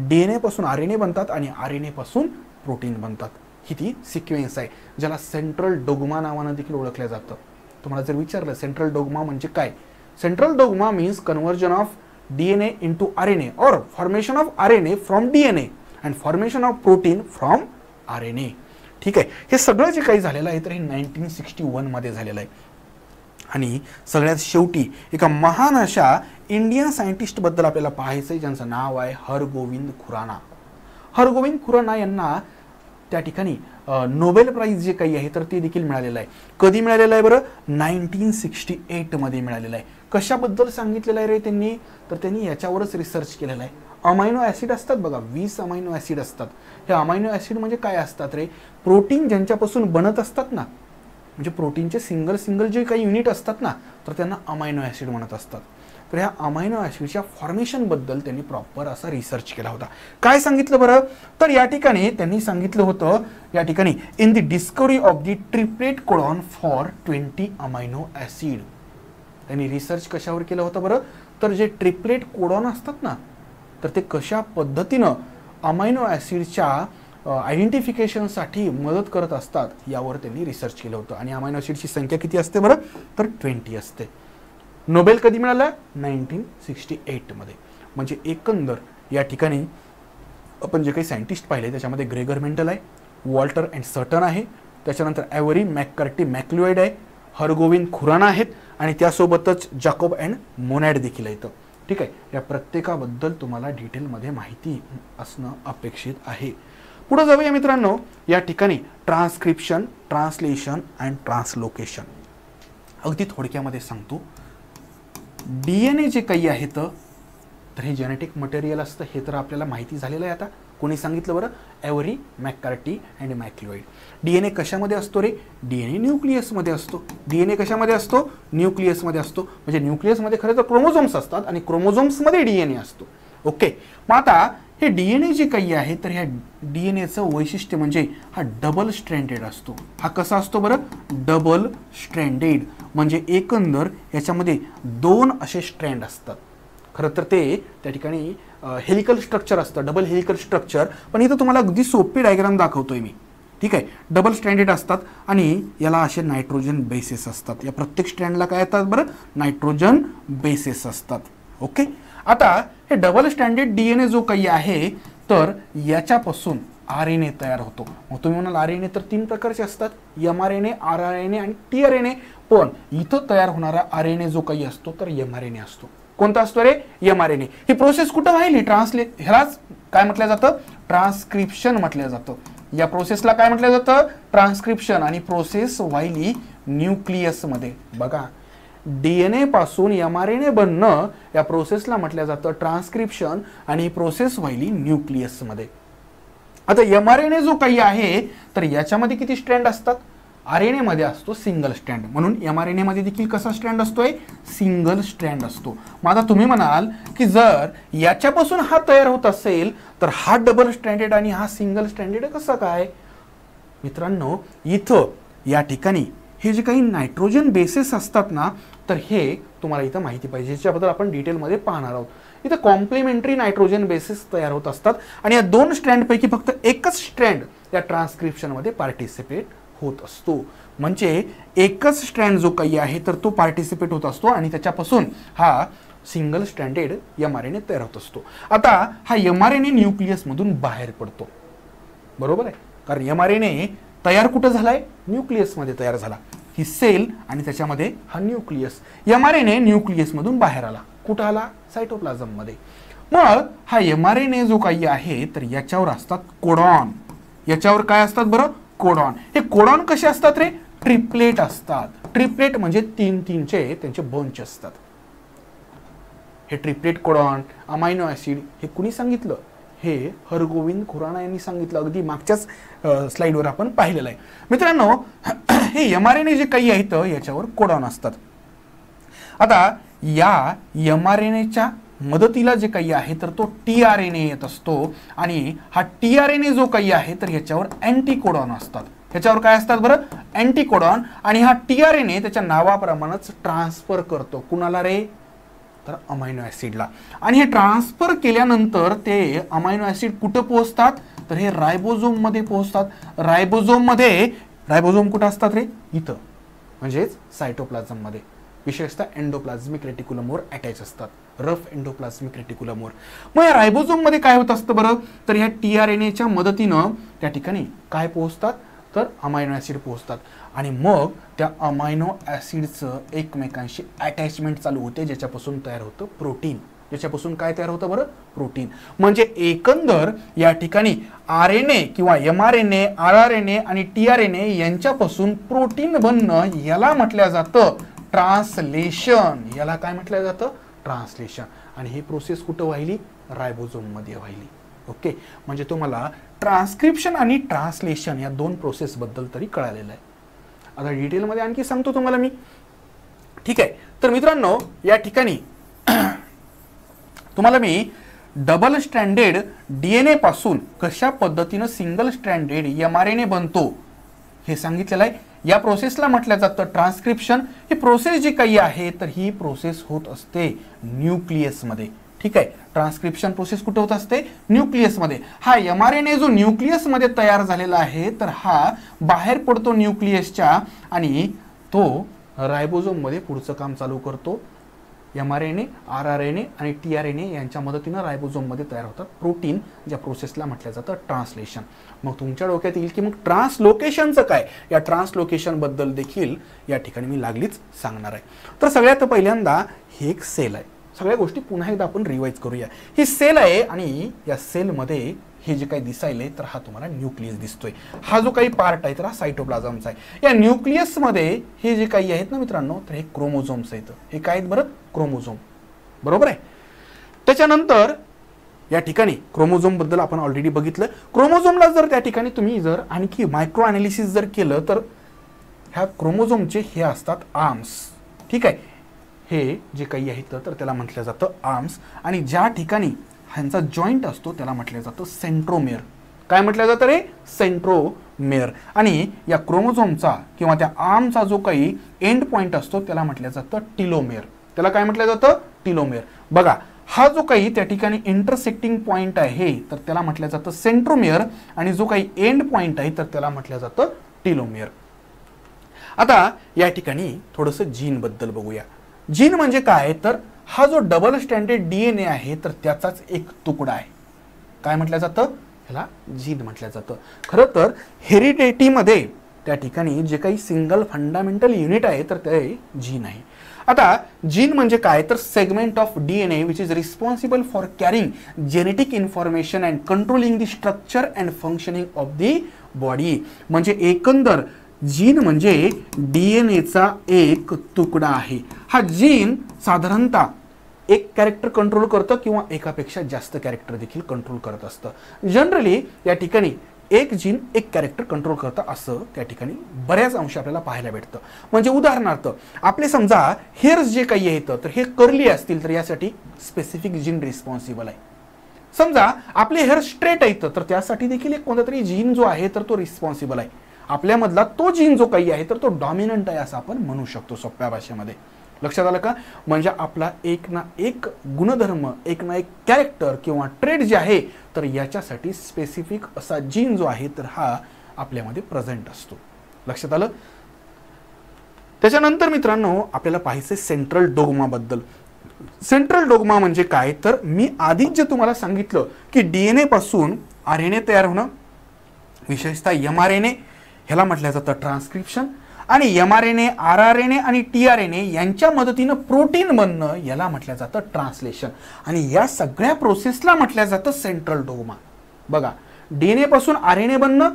DNA पासून RNA बनतात आणि RNA पासून प्रोटीन बनतात. ही ती सिक्वेन्स आहे ज्याला सेंट्रल डोग्मा नावानं देखील ओळखलं जातं. तुम्हाला जर विचारलं सेंट्रल डोग्मा म्हणजे काय, central dogma means conversion of DNA into RNA or formation of RNA from DNA and formation of protein from RNA. ठीक आहे. हे सगळं जे काही झालेलं आहे तर हे 1961 मध्ये झालेलं आहे. आणि सगळ्यात शेवटी एका महान अशा इंडियन सायंटिस्ट बद्दल आपल्याला पाहायचं आहे ज्यांचं नाव आहे हरगोविंद खुराना. हरगोविंद खुराना यांना त्या ठिकाणी नोबेल प्राइज जे काही आहे तर ते देखील मिळालेलं आहे. कधी मिळालेलं आहे बरं 1968 मध्ये मिळालेलं आहे. कशाबद्दल सांगितलेलं आहे रे त्यांनी तर त्यांनी याच्यावरच रिसर्च केलेला आहे. अमायनो ॲसिड असतात बघा 20 अमायनो ॲसिड असतात. हे अमायनो ॲसिड म्हणजे काय असतात रे प्रोटीन ज्यांच्यापासून बनत असतात ना म्हणजे प्रोटीनचे सिंगल जे काही युनिट असतात ना तर त्यांना अमायनो ॲसिड म्हणत असतात. तर ह्या अमायनो ॲसिडच्या फॉर्मेशनबद्दल त्यांनी प्रॉपर असा रिसर्च केला होता. काय सांगितलं बरं तर या ठिकाणी त्यांनी सांगितलं होतं या ठिकाणी in the discovery of the triplet codon for 20 amino acid. त्यांनी रिसर्च कशावर केलं होतं बरं तर जे ट्रिप्लेट कोडॉन असतात ना तर ते कशा पद्धतीनं अमायनो ॲसिडच्या आयडेंटिफिकेशनसाठी मदत करत असतात यावर त्यांनी रिसर्च केलं होतं. आणि अमायनो ॲसिडची संख्या किती असते बरं तर 20 असते. नोबेल कधी मिळाला 1968 मध्ये. म्हणजे एकंदर या ठिकाणी आपण जे काही सायंटिस्ट पाहिले त्याच्यामध्ये ग्रेगर मेंडल आहे, वॉल्टर अँड सटन आहे, त्याच्यानंतर ॲव्हरी मॅककार्टी मॅक्ल्युएड आहे, हरगोविंद खुराना आहेत आणि त्यासोबतच जॅकोब अँड मोनॅड देखील आहेत. ठीक आहे. या प्रत्येकाबद्दल तुम्हाला डिटेलमध्ये माहिती असणं अपेक्षित आहे. पुढे जाऊया मित्रांनो. या ठिकाणी ट्रान्सक्रिप्शन, ट्रान्सलेशन अँड ट्रान्सलोकेशन अगदी थोडक्यामध्ये सांगतो. DNA जे काही आहे तर हे जेनेटिक मटेरियल असतं हे तर आपल्याला माहिती झालेलं आहे. आता कोणी सांगितलं बरं ॲव्हरी मॅककार्टी अँड मॅक्ल्युएड. DNA कशामध्ये असतो रे DNA न्यूक्लियसमध्ये असतो. DNA कशामध्ये असतो न्यूक्लियसमध्ये असतो. म्हणजे न्यूक्लियसमध्ये खरं तर क्रोमोझोम्स असतात आणि क्रोमोझोम्समध्ये DNA असतो. ओके. मग आता हे DNA जे काही आहे तर ह्या DNAचं वैशिष्ट्य म्हणजे हा डबल स्ट्रँडेड असतो. हा कसा असतो बरं डबल स्ट्रँडेड म्हणजे एकंदर याच्यामध्ये 2 असे स्ट्रँड असतात. खरं तर ते त्या ठिकाणी हेलिकल स्ट्रक्चर असतं डबल हेलिकल स्ट्रक्चर. पण इथं तुम्हाला अगदी सोपी डायग्राम दाखवतोय मी. ठीक आहे. डबल स्ट्रँडेड असतात आणि याला असे नायट्रोजन बेसेस असतात. या प्रत्येक स्ट्रँडला काय येतात बरं नायट्रोजन बेसेस असतात. ओके. आता हे डबल स्टँडर्ड DNA जो काही आहे तर याच्यापासून RNA तयार होतो. मग तुम्ही म्हणाल RNA तर 3 प्रकारचे असतात mRNA, rRNA आणि tRNA. पण इथं तयार होणारा RNA जो काही असतो तर mRNA असतो. कोणता असतो रे mRNA. ही प्रोसेस कुठं व्हायली ह्यालाच काय म्हटलं जातं ट्रान्सक्रिप्शन म्हटलं जातं. या प्रोसेसला काय म्हटलं जातं ट्रान्सक्रिप्शन. आणि प्रोसेस व्हायली न्यूक्लियसमध्ये. बघा DNA पासून mRNA बनणं या प्रोसेसला म्हटलं जातं ट्रान्सक्रिप्शन आणि प्रोसेस व्हायली न्यूक्लियसमध्ये. आता mRNA जो काही आहे तर याच्यामध्ये किती स्ट्रँड असतात RNA मध्ये असतो सिंगल स्ट्रँड. म्हणून mRNA मध्ये देखील कसा स्ट्रँड असतोय सिंगल स्ट्रँड असतो. मग आता तुम्ही म्हणाल की जर याच्यापासून हा तयार होत असेल तर हा डबल स्ट्रँडेड आणि हा सिंगल स्ट्रँडेड कसं काय मित्रांनो. इथं या ठिकाणी हे जे काही नायट्रोजन बेसेस असतात ना तर हे तुम्हाला इथं माहिती पाहिजे याच्याबद्दल आपण डिटेलमध्ये पाहणार आहोत. इथं कॉम्प्लिमेंटरी नायट्रोजन बेसेस तयार होत असतात आणि या 2 स्ट्रँडपैकी फक्त एकच स्ट्रँड या ट्रान्सक्रिप्शनमध्ये पार्टिसिपेट होत असतो. म्हणजे एकच स्ट्रँड जो काही आहे तर तो पार्टिसिपेट होत असतो आणि त्याच्यापासून हा सिंगल स्ट्रँडेड mRNA तयार होत असतो. आता हा mRNA न्यूक्लियसमधून बाहेर पडतो. बरोबर आहे. कारण mRNA तयार कुठं झालाय न्यूक्लियसमध्ये तयार झाला. ही सेल आणि त्याच्यामध्ये हा न्यूक्लियस. mRNA न्यूक्लियसमधून बाहेर आला. कुठं आला सायटोप्लाझममध्ये. मग हा mRNA जो काही आहे तर याच्यावर असतात कोडॉन. याच्यावर काय असतात बरं कोडॉन. हे कोडॉन कसे असतात रे ट्रिप्लेट असतात. ट्रिप्लेट म्हणजे 3-3चे त्यांचे बंच असतात. हे ट्रिप्लेट कोडॉन, अमायनो ॲसिड हे कुणी सांगितलं? हे हरगोविंद खुराना यांनी सांगितलं. अगदी मागच्याच स्लाइडवर आपण पाहिलेलं आहे. मित्रांनो, हे mRNA जे काही आहेत याच्यावर कोडॉन असतात. आता या mRNAच्या मदतीला जे काही आहे तर तो tRNA येत असतो आणि हा tRNA जो काही आहे तर याच्यावर अँटीकोडॉन असतात. ह्याच्यावर काय असतात बरं? अँटीकोडॉन. आणि हा tRNA त्याच्या नावाप्रमाणेच ट्रान्सफर करतो. कुणाला रे? तर अमायनो ॲसिडला. आणि हे ट्रान्सफर केल्यानंतर ते अमायनो ॲसिड कुठं पोहोचतात? तर हे रायबोझोम मध्ये पोहोचतात. रायबोझोम कुठं असतात रे? इथं, म्हणजेच सायटोप्लाझम मध्ये, विशेषतः एंडोप्लाझ्मिक रेटिक्युलमवर अटॅच असतात. Rough endoplasmic रेटिक्युलमवर. मग या रायबोझोम मध्ये काय होत असतं बरं? तर ह्या tRNAच्या मदतीनं त्या ठिकाणी काय पोहोचतात? तर अमायनो ॲसिड पोहोचतात. आणि मग त्या अमायनो ॲसिडचं एकमेकांशी अटॅचमेंट चालू होते, ज्याच्यापासून तयार होतं प्रोटीन. ज्याच्यापासून काय तयार होतं बरं? प्रोटीन. म्हणजे एकंदर या ठिकाणी RNA किंवा mRNA, RRNA आणि tRNA यांच्यापासून प्रोटीन बनणं याला म्हटलं जातं ट्रान्सलेशन. याला काय म्हटलं जातं? ट्रान्सलेशन. आणि ही प्रोसेस कुठं व्हायली? रायबोझोम मध्ये व्हायली. ओके, म्हणजे तुम्हाला ट्रान्सक्रिप्शन आणि ट्रान्सलेशन या दोन प्रोसेस बद्दल तरी कळालेलं आहे. आता डिटेलमध्ये आणखी सांगतो तुम्हाला मी. ठीक आहे. तर मित्रांनो, या ठिकाणी तुम्हाला मी डबल स्ट्रँडेड DNA पासून कशा पद्धतीनं सिंगल स्ट्रँडेड mRNA बनतो हे सांगितलेलं आहे. या प्रोसेसला म्हटलं जातं ट्रान्सक्रिप्शन. ही प्रोसेस जी काही आहे तर ही प्रोसेस होत असते न्यूक्लियसमध्ये. ठीक आहे. ट्रान्सक्रिप्शन प्रोसेस कुठे होत असते? न्यूक्लियसमध्ये. हा mRNA जो न्यूक्लियसमध्ये तयार झालेला आहे तर हा बाहेर पडतो न्यूक्लियसच्या आणि तो रायबोझोममध्ये पुढचं काम चालू करतो. mRNA, RRNA आणि tRNA यांच्या मदतीनं रायबोझोममध्ये तयार होतात प्रोटीन, ज्या प्रोसेसला म्हटलं जातं ट्रान्सलेशन. मग तुमच्या डोक्यात येईल की मग ट्रान्सलोकेशनचं काय? या ट्रान्सलोकेशन बद्दल देखील या ठिकाणी मी लागलीच सांगणार आहे. तर सगळ्यात पहिल्यांदा हे एक सेल आहे. सगळ्या गोष्टी पुन्हा एकदा आपण रिवाइज करूया. ही सेल आहे आणि या सेलमध्ये हे जे काही दिसायले तर हा तुम्हाला न्यूक्लियस दिसतोय. हा जो काही पार्ट आहे तर हा सायटोप्लाझमचा आहे. या न्यूक्लियसमध्ये हे जे काही आहेत ना मित्रांनो तर हे क्रोमोझोम्स आहेत. हे काय आहेत बरं? क्रोमोझोम. बरोबर आहे. त्याच्यानंतर या ठिकाणी क्रोमोझोम बद्दल आपण ऑलरेडी बघितलं. क्रोमोझोमला जर त्या ठिकाणी तुम्ही जर आणखी मायक्रो अनालिसिस जर केलं तर ह्या क्रोमोझोमचे हे असतात आर्म्स. ठीक आहे. हे जे काही आहे तर त्याला म्हटलं जातं आर्म्स. आणि ज्या ठिकाणी ह्यांचा जॉईंट असतो त्याला म्हटलं जातं सेंट्रोमेअर. काय म्हटलं जातं रे? सेंट्रोमेअर. आणि या क्रोमोझोमचा किंवा त्या आर्मचा जो काही एंड पॉइंट असतो त्याला म्हटलं जातं टिलोमेअर. त्याला काय म्हटलं जातं? टिलोमेअर. बघा, हा जो काही त्या ठिकाणी इंटरसेक्टिंग पॉइंट आहे तर त्याला म्हटलं जातं सेंट्रोमेअर आणि जो काही एंड पॉइंट आहे तर त्याला म्हटलं जातं टिलोमेअर. आता या ठिकाणी थोडंसं जीन बद्दल बघूया. जीन म्हणजे काय? तर हा जो डबल स्ट्रँडेड DNA आहे तर त्याचाच एक तुकडा आहे. काय म्हटलं जातं? ह्याला जीन म्हटलं जातं. खरं तर हेरिडिटीमध्ये त्या ठिकाणी जे काही सिंगल फंडामेंटल युनिट आहे तर ते जीन आहे. आता जीन म्हणजे काय? तर segment of DNA which is responsible for carrying genetic information and controlling the structure and functioning of the body. म्हणजे एकंदर जीन म्हणजे DNAचा एक तुकडा आहे. हा जीन साधारणतः एक कॅरेक्टर कंट्रोल करतं किंवा एकापेक्षा जास्त कॅरेक्टर देखील कंट्रोल करत असतं. जनरली या ठिकाणी एक जीन एक कॅरेक्टर कंट्रोल करतं असं त्या ठिकाणी बऱ्याच अंश आपल्याला पाहायला भेटतं. म्हणजे उदाहरणार्थ आपले समजा हेअर्स जे काही आहेत तर हे कर्ली असतील तर यासाठी स्पेसिफिक जीन रिस्पॉन्सिबल आहे. समजा आपले हेअर स्ट्रेट आहेत तर त्यासाठी देखील एक कोणता तरी जीन जो आहे तर तो रिस्पॉन्सिबल आहे. आपल्यामधला तो जीन जो काही आहे तर तो डॉमिनंट आहे असं आपण म्हणू शकतो सोप्या भाषेमध्ये. लक्षात आलं का? म्हणजे आपला एक ना एक गुणधर्म, एक ना एक कॅरेक्टर किंवा ट्रेड जे आहे तर याच्यासाठी स्पेसिफिक असा जीन जो आहे तर हा आपल्यामध्ये प्रेझेंट असतो. लक्षात आलं? त्याच्यानंतर मित्रांनो आपल्याला पाहायचं सेंट्रल डोग्मा बद्दल. सेंट्रल डोग्मा म्हणजे काय? तर मी आधीच जे तुम्हाला सांगितलं की DNA पासून RNA तयार होणं, विशेषतः mRNA ह्याला म्हटलं जातं ट्रान्सक्रिप्शन आणि mRNA, RRNA आणि tRNA यांच्या मदतीनं प्रोटीन बनणं याला म्हटलं जातं ट्रान्सलेशन. आणि या सगळ्या प्रोसेसला म्हटलं जातं सेंट्रल डोग्मा. बघा, DNA पासून RNA बनणं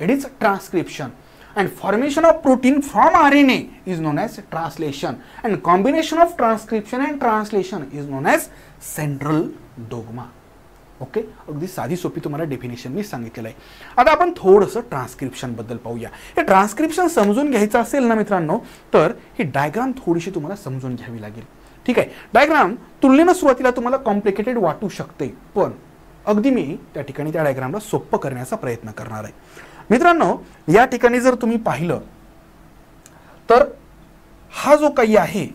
it is transcription and formation of protein from RNA is known as translation and combination of transcription and translation is known as central dogma. Okay, अगदी साधी सोपी तुम्हाला डेफिनेशन मी सांगितलेलं आहे. आता आपण थोडंसं ट्रान्सक्रिप्शन बद्दल पाहूया. हे ट्रान्सक्रिप्शन समजून घ्यायचं असेल ना मित्रांनो, तर ही डायग्राम थोडीशी तुम्हाला समजून घ्यावी लागेल. ठीक आहे, डायग्राम तुलनेनं सुरुवातीला तुम्हाला कॉम्प्लिकेटेड वाटू शकते, पण अगदी मी त्या ठिकाणी त्या डायग्रामला सोपं करण्याचा प्रयत्न करणार आहे. मित्रांनो, या ठिकाणी जर तुम्ही पाहिलं तर हा जो काही आहे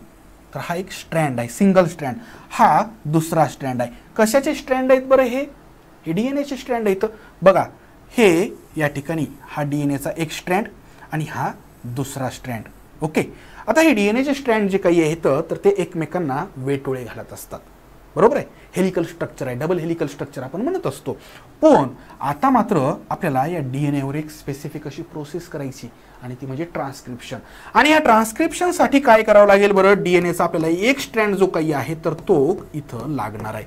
तर हा एक स्ट्रँड आहे, सिंगल स्ट्रँड. हा दुसरा स्ट्रँड आहे. कशाचे स्ट्रँड आहेत बरं? हे डीएनएचे स्ट्रँड आहेत. बघा, हे या ठिकाणी हा डीएनएचा एक स्ट्रँड आणि हा दुसरा स्ट्रँड. ओके, आता हे डीएनएचे स्ट्रँड जे काही आहेत तर ते एकमेकांना वेटोळे घालत असतात. बरोबर आहे, हेलिकल स्ट्रक्चर आहे, डबल हेलिकल स्ट्रक्चर आपण म्हणत असतो. पण आता मात्र आपल्याला या डीएनएवर एक स्पेसिफिक अशी प्रोसेस करायची आणि ती म्हणजे ट्रान्सक्रिप्शन. आणि या ट्रान्सक्रिप्शनसाठी काय करावं लागेल बरं? डीएनएचा आपल्याला एक स्ट्रँड जो काही आहे तर तो इथं लागणार आहे.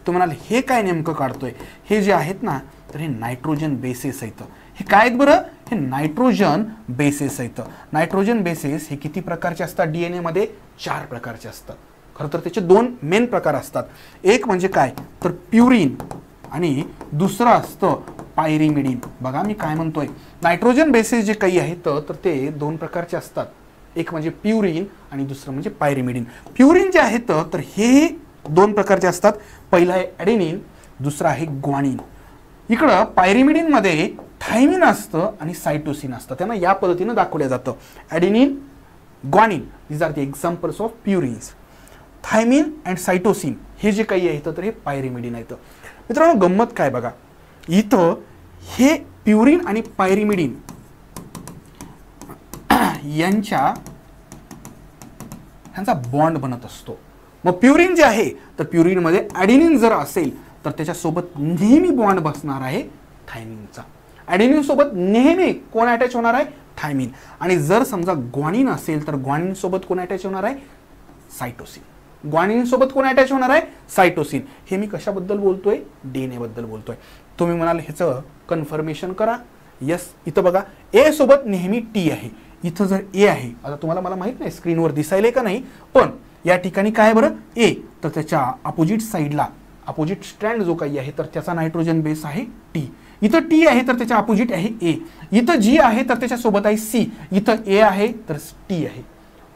तुम्हाला हे काय नेमकं काढतोय? हे जे आहेत ना तर हे नायट्रोजन बेसेस आहेत. हे काय आहेत बरं? हे नायट्रोजन बेसेस आहेत. नायट्रोजन बेसेस हे किती प्रकारचे असतात डीएनए मध्ये? 4 प्रकारचे असतात. खरं तर त्याचे 2 मेन प्रकार असतात. एक म्हणजे काय तर प्युरिन आणि दुसरं असतं पायरिमिडिन. बघा मी काय म्हणतोय, नायट्रोजन बेसेस जे काही आहेत तर ते 2 प्रकारचे असतात. एक म्हणजे प्युरिन आणि दुसरं म्हणजे पायरिमिडिन. प्युरिन जे आहेत तर हे 2 प्रकारचे असतात. पहिला आहे ॲडेनिन, दुसरा आहे ग्वानिन. इकडं पायरिमिडिन मध्ये थायमिन असतं आणि सायटोसिन असतं. त्यांना या पद्धतीनं दाखवलं जातं. Adenine, guanine, these are the examples of purines. Thymine and cytosine हे जे काही आहेत तर हे पायरिमिडिन आहेत. मित्रांनो, गंमत काय बघा, इथं हे प्युरिन आणि पायरिमिडिन यांचा बॉन्ड बनत असतो. मग प्युरिन जे आहे तर प्युरिन मध्ये ॲडेनिन जर असेल तर त्याच्यासोबत नेहमी बॉन्ड बसणार आहे थायमिनचा. ॲडेनिन सोबत नेहमी कोण अटॅच होणार आहे? थायमिन. आणि जर समजा ग्वानिन असेल तर ग्वानिन सोबत कोण अटॅच होणार आहे? सायटोसिन. ग्वानिन सोबत कोण अटॅच होणार आहे? सायटोसिन. हे मी कशाबद्दल बोलतोय? डीएनए बद्दल बोलतोय. तुम्ही म्हणाल ह्याचं कन्फर्मेशन करा. यस, इथं बघा ए सोबत नेहमी टी आहे. इथं जर ए आहे, आता तुम्हाला मला माहित नाही स्क्रीनवर दिसायले का नाही, पण या ठिकाणी काय बरं? ए, तर त्याच्या अपोजिट साईडला अपोजिट स्ट्रँड जो काही आहे तर त्याचा नायट्रोजन बेस आहे टी. इथं टी आहे तर त्याच्या अपोजिट आहे ए. इथं जी आहे तर त्याच्यासोबत आहे सी. इथं ए आहे तर टी आहे.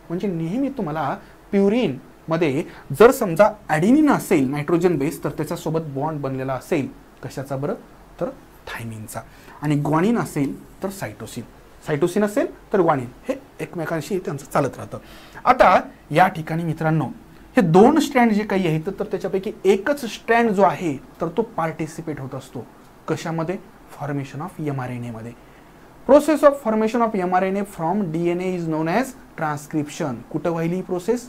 म्हणजे नेहमी तुम्हाला प्युरिन मध्ये जर समजा ॲडेनिन असेल नायट्रोजन बेस तर त्याच्यासोबत बॉन्ड बनलेला असेल कशाचा बरं? तर थायमिनचा. आणि ग्वानिन असेल तर सायटोसिन. सायटोसिन असेल तर ग्वानिन. हे एकमेकांशी त्यांचं चालत राहतं. आता या ठिकाणी मित्रांनो हे 2 स्ट्रँड जे काही आहेत तर त्याच्यापैकी एकच स्ट्रँड जो आहे तर तो पार्टिसिपेट होत असतो. कशामध्ये? फॉर्मेशन ऑफ mRNA मध्ये. Process of formation of mRNA from DNA is non as transcription. कुठं व्हायली ही प्रोसेस?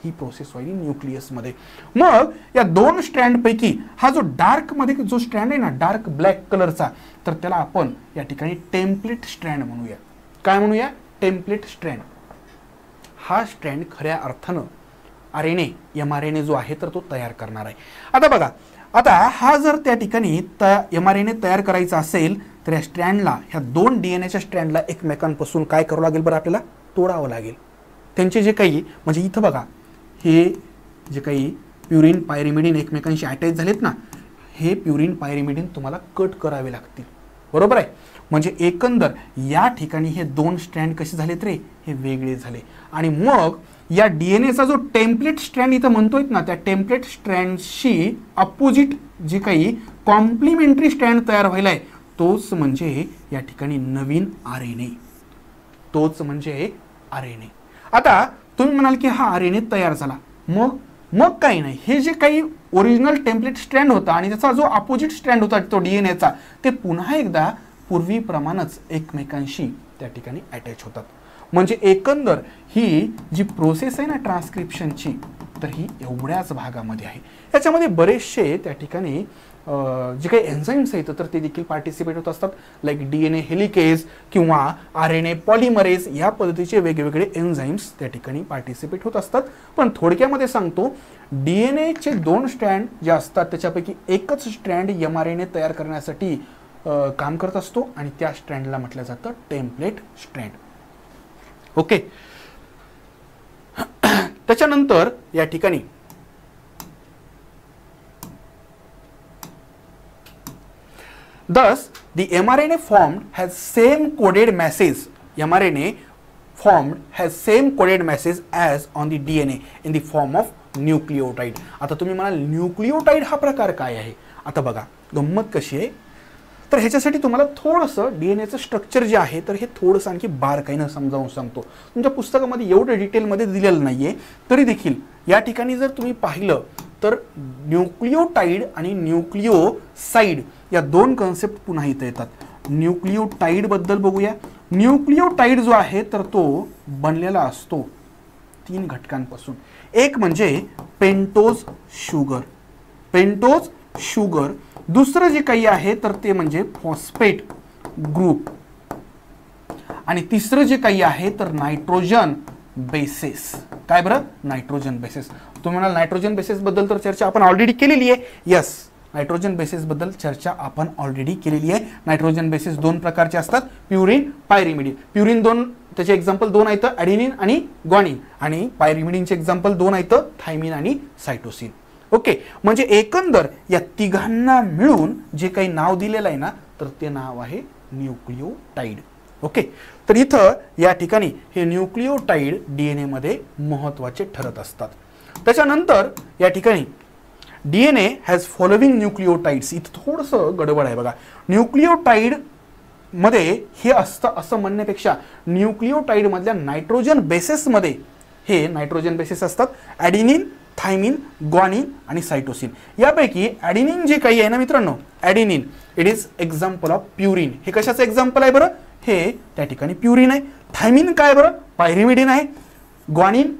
ही प्रोसेस व्हायली न्यूक्लियस मध्ये. मग या 2 स्ट्रँड पैकी हा जो डार्क मध्ये जो स्ट्रँड आहे ना, डार्क ब्लॅक कलरचा, तर त्याला आपण या ठिकाणी टेम्पलेट स्ट्रँड म्हणूया. काय म्हणूया? Template strand. हा स्ट्रँड खऱ्या अर्थानं आरएनए mRNA जो आहे तर तो तयार करणार आहे. आता बघा, आता हा जर त्या ठिकाणी mRNA तयार करायचा असेल तर या स्ट्रँडला, ह्या 2 डीएनएच्या स्ट्रँडला एकमेकांपासून काय करावं लागेल बरं? आपल्याला तोडावं लागेल. त्यांचे जे काही, म्हणजे इथं बघा हे जे काही प्युरिन पायरिमिडिन एकमेकांशी अटॅच झालेत ना, हे प्युरिन पायरिमिडिन तुम्हाला कट करावे लागतील. बरोबर आहे? म्हणजे एकंदर या ठिकाणी हे 2 स्ट्रँड कसे झालेत रे? हे वेगळे झाले. आणि मग या डीएनएचा जो टेम्पलेट स्ट्रँड इथं म्हणतोय ना, त्या टेम्पलेट स्ट्रँडशी अपोजिट जे काही कॉम्प्लिमेंटरी स्ट्रँड तयार व्हायलाय तोच म्हणजे या ठिकाणी नवीन आरएनए. तोच म्हणजे आरएनए. आता तुम्ही म्हणाल की हा आरएनए तयार झाला, मग काही नाही. हे जे काही ओरिजिनल टेम्पलेट स्ट्रँड होता आणि त्याचा जो अपोजिट स्ट्रँड होता तो डीएनएचा, ते पुन्हा एकदा पूर्वीप्रमाणेच एकमेकांशी त्या ठिकाणी अटॅच होतात. म्हणजे एकंदर ही जी प्रोसेस आहे ना ट्रान्सक्रिप्शनची, तर ही एवढ्याच भागामध्ये आहे. याच्यामध्ये बरेचसे त्या ठिकाणी जे काही एन्झाईम्स आहेत तर ते देखील पार्टिसिपेट होत असतात. लाईक डीएनए हेलिकेज किंवा आरएनए पॉलिमरेज या पद्धतीचे वेगवेगळे एन्झाईम्स त्या ठिकाणी पार्टिसिपेट होत असतात. पण थोडक्यामध्ये सांगतो, डीएनएचे 2 स्ट्रँड जे असतात त्याच्यापैकी एकच स्ट्रँड mRNA तयार करण्यासाठी काम करत असतो आणि त्या स्ट्रँडला म्हटलं जातं टेम्पलेट स्ट्रँड. ओके. त्याच्यानंतर या ठिकाणी thus the mRNA formed has same coded message. mRNA formed has same coded message as on the DNA in the form of न्यूक्लिओटाइड. आता तुम्ही म्हणाल न्यूक्लिओटाइड हा प्रकार काय आहे? आता बघा गंमत कशी आहे, तर ह्याच्यासाठी तुम्हाला थोडंसं डीएनएचं स्ट्रक्चर जे आहे तर हे थोडंसं आणखी बारकाईनं समजावून सांगतो. तुमच्या पुस्तकामध्ये एवढं डिटेलमध्ये दिलेलं नाहीये, तरी देखील या ठिकाणी जर तुम्ही पाहिलं तर न्यूक्लिओटाइड आणि न्यूक्लिओसाइड या दोन कन्सेप्ट पुन्हा इथे येतात. न्यूक्लिओटाइड बद्दल बघूया. न्यूक्लिओटाइड जो आहे तर तो बनलेला असतो 3 घटकांपासून. एक म्हणजे पेंटोज शुगर, पेंटोज शुगर. दुसरं जे काही आहे तर ते म्हणजे फॉस्फेट ग्रुप आणि तिसरं जे काही आहे तर नायट्रोजन बेसेस. काय बरं? Nitrogen bases. तुम्ही म्हणाल नायट्रोजन बेसेस बद्दल तर चर्चा आपण ऑलरेडी केलेली आहे. यस, नायट्रोजन बेसेस बद्दल चर्चा आपण ऑलरेडी केलेली आहे. नायट्रोजन बेसेस 2 प्रकारचे असतात, प्युरिन, पायरिमिडिन. प्युरिन 2 त्याचे एक्झाम्पल 2 आहेत, ॲडेनिन आणि ग्वानिन. आणि पायरिमिडिनचे एक्झाम्पल 2 आहेत, थायमिन आणि सायटोसिन. ओके. म्हणजे एकंदर या तिघांना मिळून जे काही नाव दिलेलं आहे ना तर ते नाव आहे न्यूक्लिओटाइड. ओके. तर इथं या ठिकाणी हे न्यूक्लिओटाइड डीएनए मध्ये महत्त्वाचे ठरत असतात. त्याच्यानंतर या ठिकाणी डीएनए हॅज फॉलोविंग न्यूक्लिओटाइड्स. इथं थोडंसं गडबड आहे बघा. न्यूक्लिओटाइड मध्ये हे असतं असं म्हणण्यापेक्षा न्यूक्लिओटाइड मधल्या नायट्रोजन बेसेस मध्ये हे नायट्रोजन बेसेस असतात, ॲडेनिन, थायमिन, ग्वानिन आणि सायटोसिन. यापैकी ॲडेनिन जे काही आहे ना मित्रांनो, adenine it is example of purine. हे कशाचं एक्झाम्पल आहे बरं? हे त्या ठिकाणी प्युरिन आहे. थायमिन काय बरं? पायरिमिडिन आहे. ग्वानिन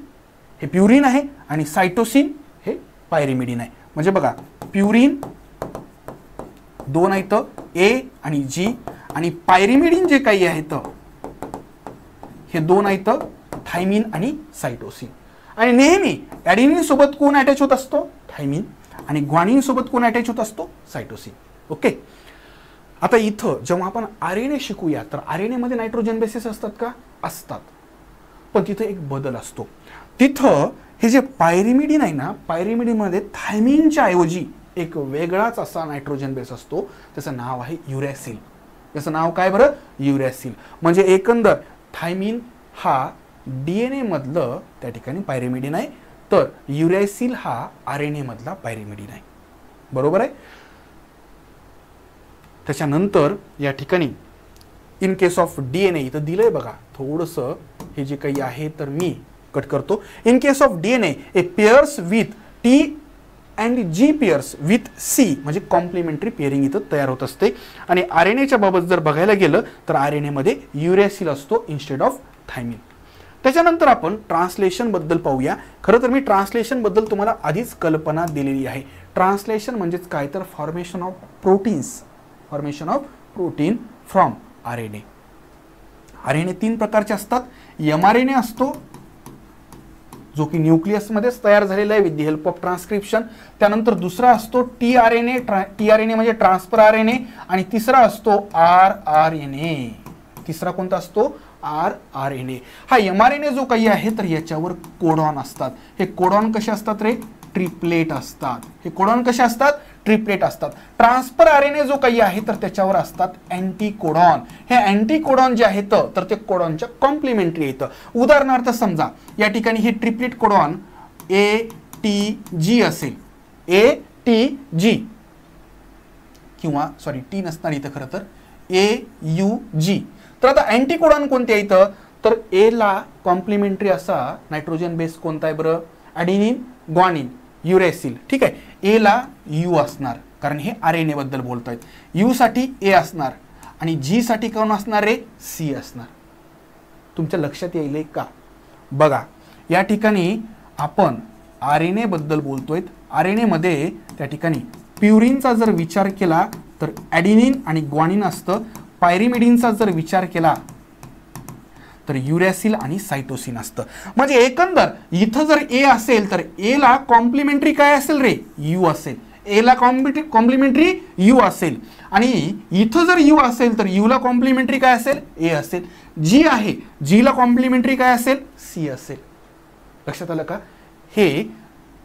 हे प्युरिन आहे आणि सायटोसिन हे पायरिमिडिन आहे. म्हणजे बघा प्युरिन 2 आहेत, ए आणि जी, आणि पायरिमिडिन जे काही आहेत हे 2 आहेत, थायमिन आणि सायटोसिन. आणि नेहमी ॲडेनिन सोबत कोण अटॅच होत असतो? थायमिन. आणि ग्वानिन सोबत कोण अटॅच होत असतो? सायटोसिन. ओके. आता इथं जेव्हा आपण आरएनए शिकूया तर आरएनए मध्ये नायट्रोजन बेसेस असतात का? असतात. पण तिथं एक बदल असतो. तिथं हे जे पायरिमिडिन आहे ना, पायरिमिडिन मध्ये थायमिनच्या ऐवजी एक वेगळाच असा नायट्रोजन बेस असतो, त्याचं नाव आहे युरॅसिल. त्याचं नाव काय बरं? युरॅसिल. म्हणजे एकंदर थायमिन हा डीएनए मधलं त्या ठिकाणी पायरिमिडिन आहे, तर युरॅसिल हा आरएनए मधला पायरिमिडिन आहे. बरोबर आहे. त्याच्यानंतर या ठिकाणी इन केस ऑफ डीएनए इथं दिलंय बघा, थोडंसं हे जे काही आहे तर मी कट करतो. In case of DNA A pairs with T and G pairs with C, म्हणजे कॉम्प्लिमेंटरी पेअरिंग इथं तयार होत असते. आणि आरएनएच्या बाबत जर बघायला गेलं तर आरएनए मध्ये युरॅसिल असतो इन्स्टेड ऑफ थायमिन. त्याच्यानंतर आपण ट्रान्सलेशन बद्दल पाहूया. खरं तर मी ट्रान्सलेशन बद्दल तुम्हाला आधीच कल्पना दिलेली आहे. ट्रान्सलेशन म्हणजेच काय तर formation of proteins, formation of protein from RNA. RNA 3 प्रकारचे असतात. एमआरएनए असतो जो की न्यूक्लियस मध्येच तयार झालेला आहे with the help of transcription. त्यानंतर दुसरा असतो टीआरएनए, टीआरएनए म्हणजे ट्रान्सफर आरएनए. आणि तिसरा असतो आरआरएनए. तिसरा कोणता असतो? आरआरएनए. हा एमआरएनए जो काही आहे तर याच्यावर कोडॉन असतात. हे कोडॉन कसे असतात रे? ट्रिपलेट असतात. हे कोडॉन कसे असतात? ट्रिपलेट असतात. ट्रान्सफर आरएनए जो काही आहे तर त्याच्यावर असतात अँटी कोडॉन. हे अँटी कोडॉन जे आहेत तर ते कोडॉनच्या कॉम्प्लिमेंटरी येतं. उदाहरणार्थ समजा या ठिकाणी हे ट्रिपलेट कोडॉन ATG असेल, ATG किंवा सॉरी टी नसणार इथं खरं तर AUG. तर आता अँटी कोडॉन कोणते आहेत तर ए ला कॉम्प्लिमेंटरी असा नायट्रोजन बेस कोणता आहे बरं? ॲडेनिन, ग्वानिन, युरॅसिल. ठीक आहे. ए ला यू असणार कारण हे आरएनए बद्दल बोलतायत. यू साठी ए असणार आणि जी साठी कोण असणार रे? सी असणार. तुमच्या लक्षात येईल का? बघा या ठिकाणी आपण आरएनए बद्दल बोलतोय. आरएनए मध्ये त्या ठिकाणी प्युरिनचा जर विचार केला तर ॲडेनिन आणि ग्वानिन असतं. पायरिमिडिनचा जर विचार केला तर युरॅसिल आणि सायटोसिन असतं. म्हणजे एकंदर इथं जर ए असेल तर ए ला कॉम्प्लिमेंटरी काय असेल रे? यू असेल. एला कॉम्प्लिमेंटरी यू असेल आणि इथं जर यू असेल तर यूला कॉम्प्लिमेंटरी काय असेल ए असेल. जी आहे जीला कॉम्प्लिमेंटरी काय असेल सी असेल. लक्षात आलं का. हे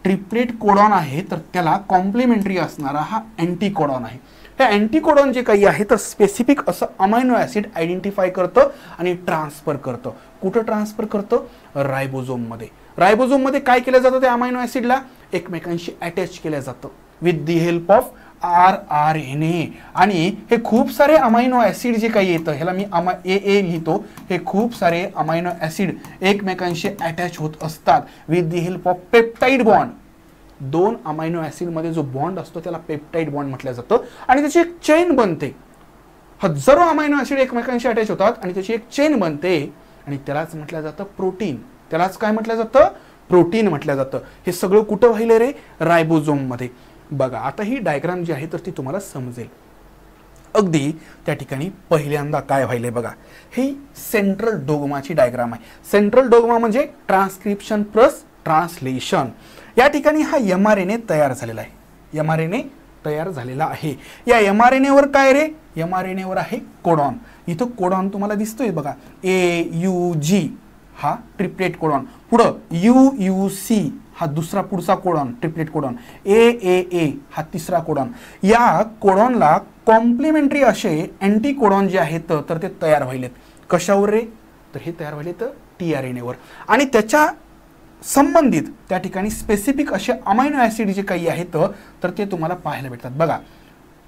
ट्रिपलेट कोडॉन आहे तर त्याला कॉम्प्लिमेंटरी असणारा हा अँटी कोडॉन आहे. हे अँटी कोडॉन जे काही आहे तर स्पेसिफिक असं अमायनो ॲसिड आयडेंटिफाय करतं आणि ट्रान्सफर करतं. कुठं ट्रान्सफर करतं रायबोझोममध्ये. रायबोझोममध्ये काय केलं जातं त्या अमायनो ॲसिडला एकमेकांशी अटॅच केलं जातं with the help of RNA. आणि हे खूप सारे अमायनो ॲसिड जे काही येतं ह्याला मी ए लिहितो. हे खूप सारे अमायनो ॲसिड एकमेकांशी अटॅच होत असतात with the help of peptide bond. दोन अमायनो ॲसिडमध्ये जो बॉन्ड असतो त्याला पेप्टाइड बॉन्ड म्हटलं जातं आणि त्याची एक चेन बनते. हजारो अमायनो ॲसिड एकमेकांशी अटॅच होतात आणि त्याची एक चेन बनते आणि त्यालाच म्हटलं जातं प्रोटीन. त्यालाच काय म्हटलं जातं प्रोटीन म्हटलं जातं. हे सगळं कुठं व्हायलं रे रायबोझोममध्ये. बघा आता ही डायग्राम जी आहे तर ती तुम्हाला समजेल. अगदी त्या ठिकाणी पहिल्यांदा काय व्हायलंय बघा. ही सेंट्रल डोग्माची डायग्राम आहे. सेंट्रल डोग्मा म्हणजे ट्रान्सक्रिप्शन प्लस ट्रान्सलेशन. या ठिकाणी हा mRNA तयार झालेला आहे. mRNA तयार झालेला आहे. या mRNA वर काय रे mRNA वर आहे कोडॉन. इथं कोडॉन तुम्हाला दिसतोय बघा AUG हा ट्रिपलेट कोडॉन. पुढं UUC हा दुसरा पुढचा कोडॉन ट्रिपलेट कोडॉन. AAA हा तिसरा कोडॉन. या कोडॉनला कॉम्प्लिमेंटरी असे अँटी कोडॉन जे आहेत तर ते तयार व्हायलेत. कशावर रे तर हे तयार व्हायलेत tRNA वर आणि त्याच्या संबंधित त्या ठिकाणी स्पेसिफिक असे अमायनो ॲसिड जे काही आहेत तर ते तुम्हाला पाहायला भेटतात. बघा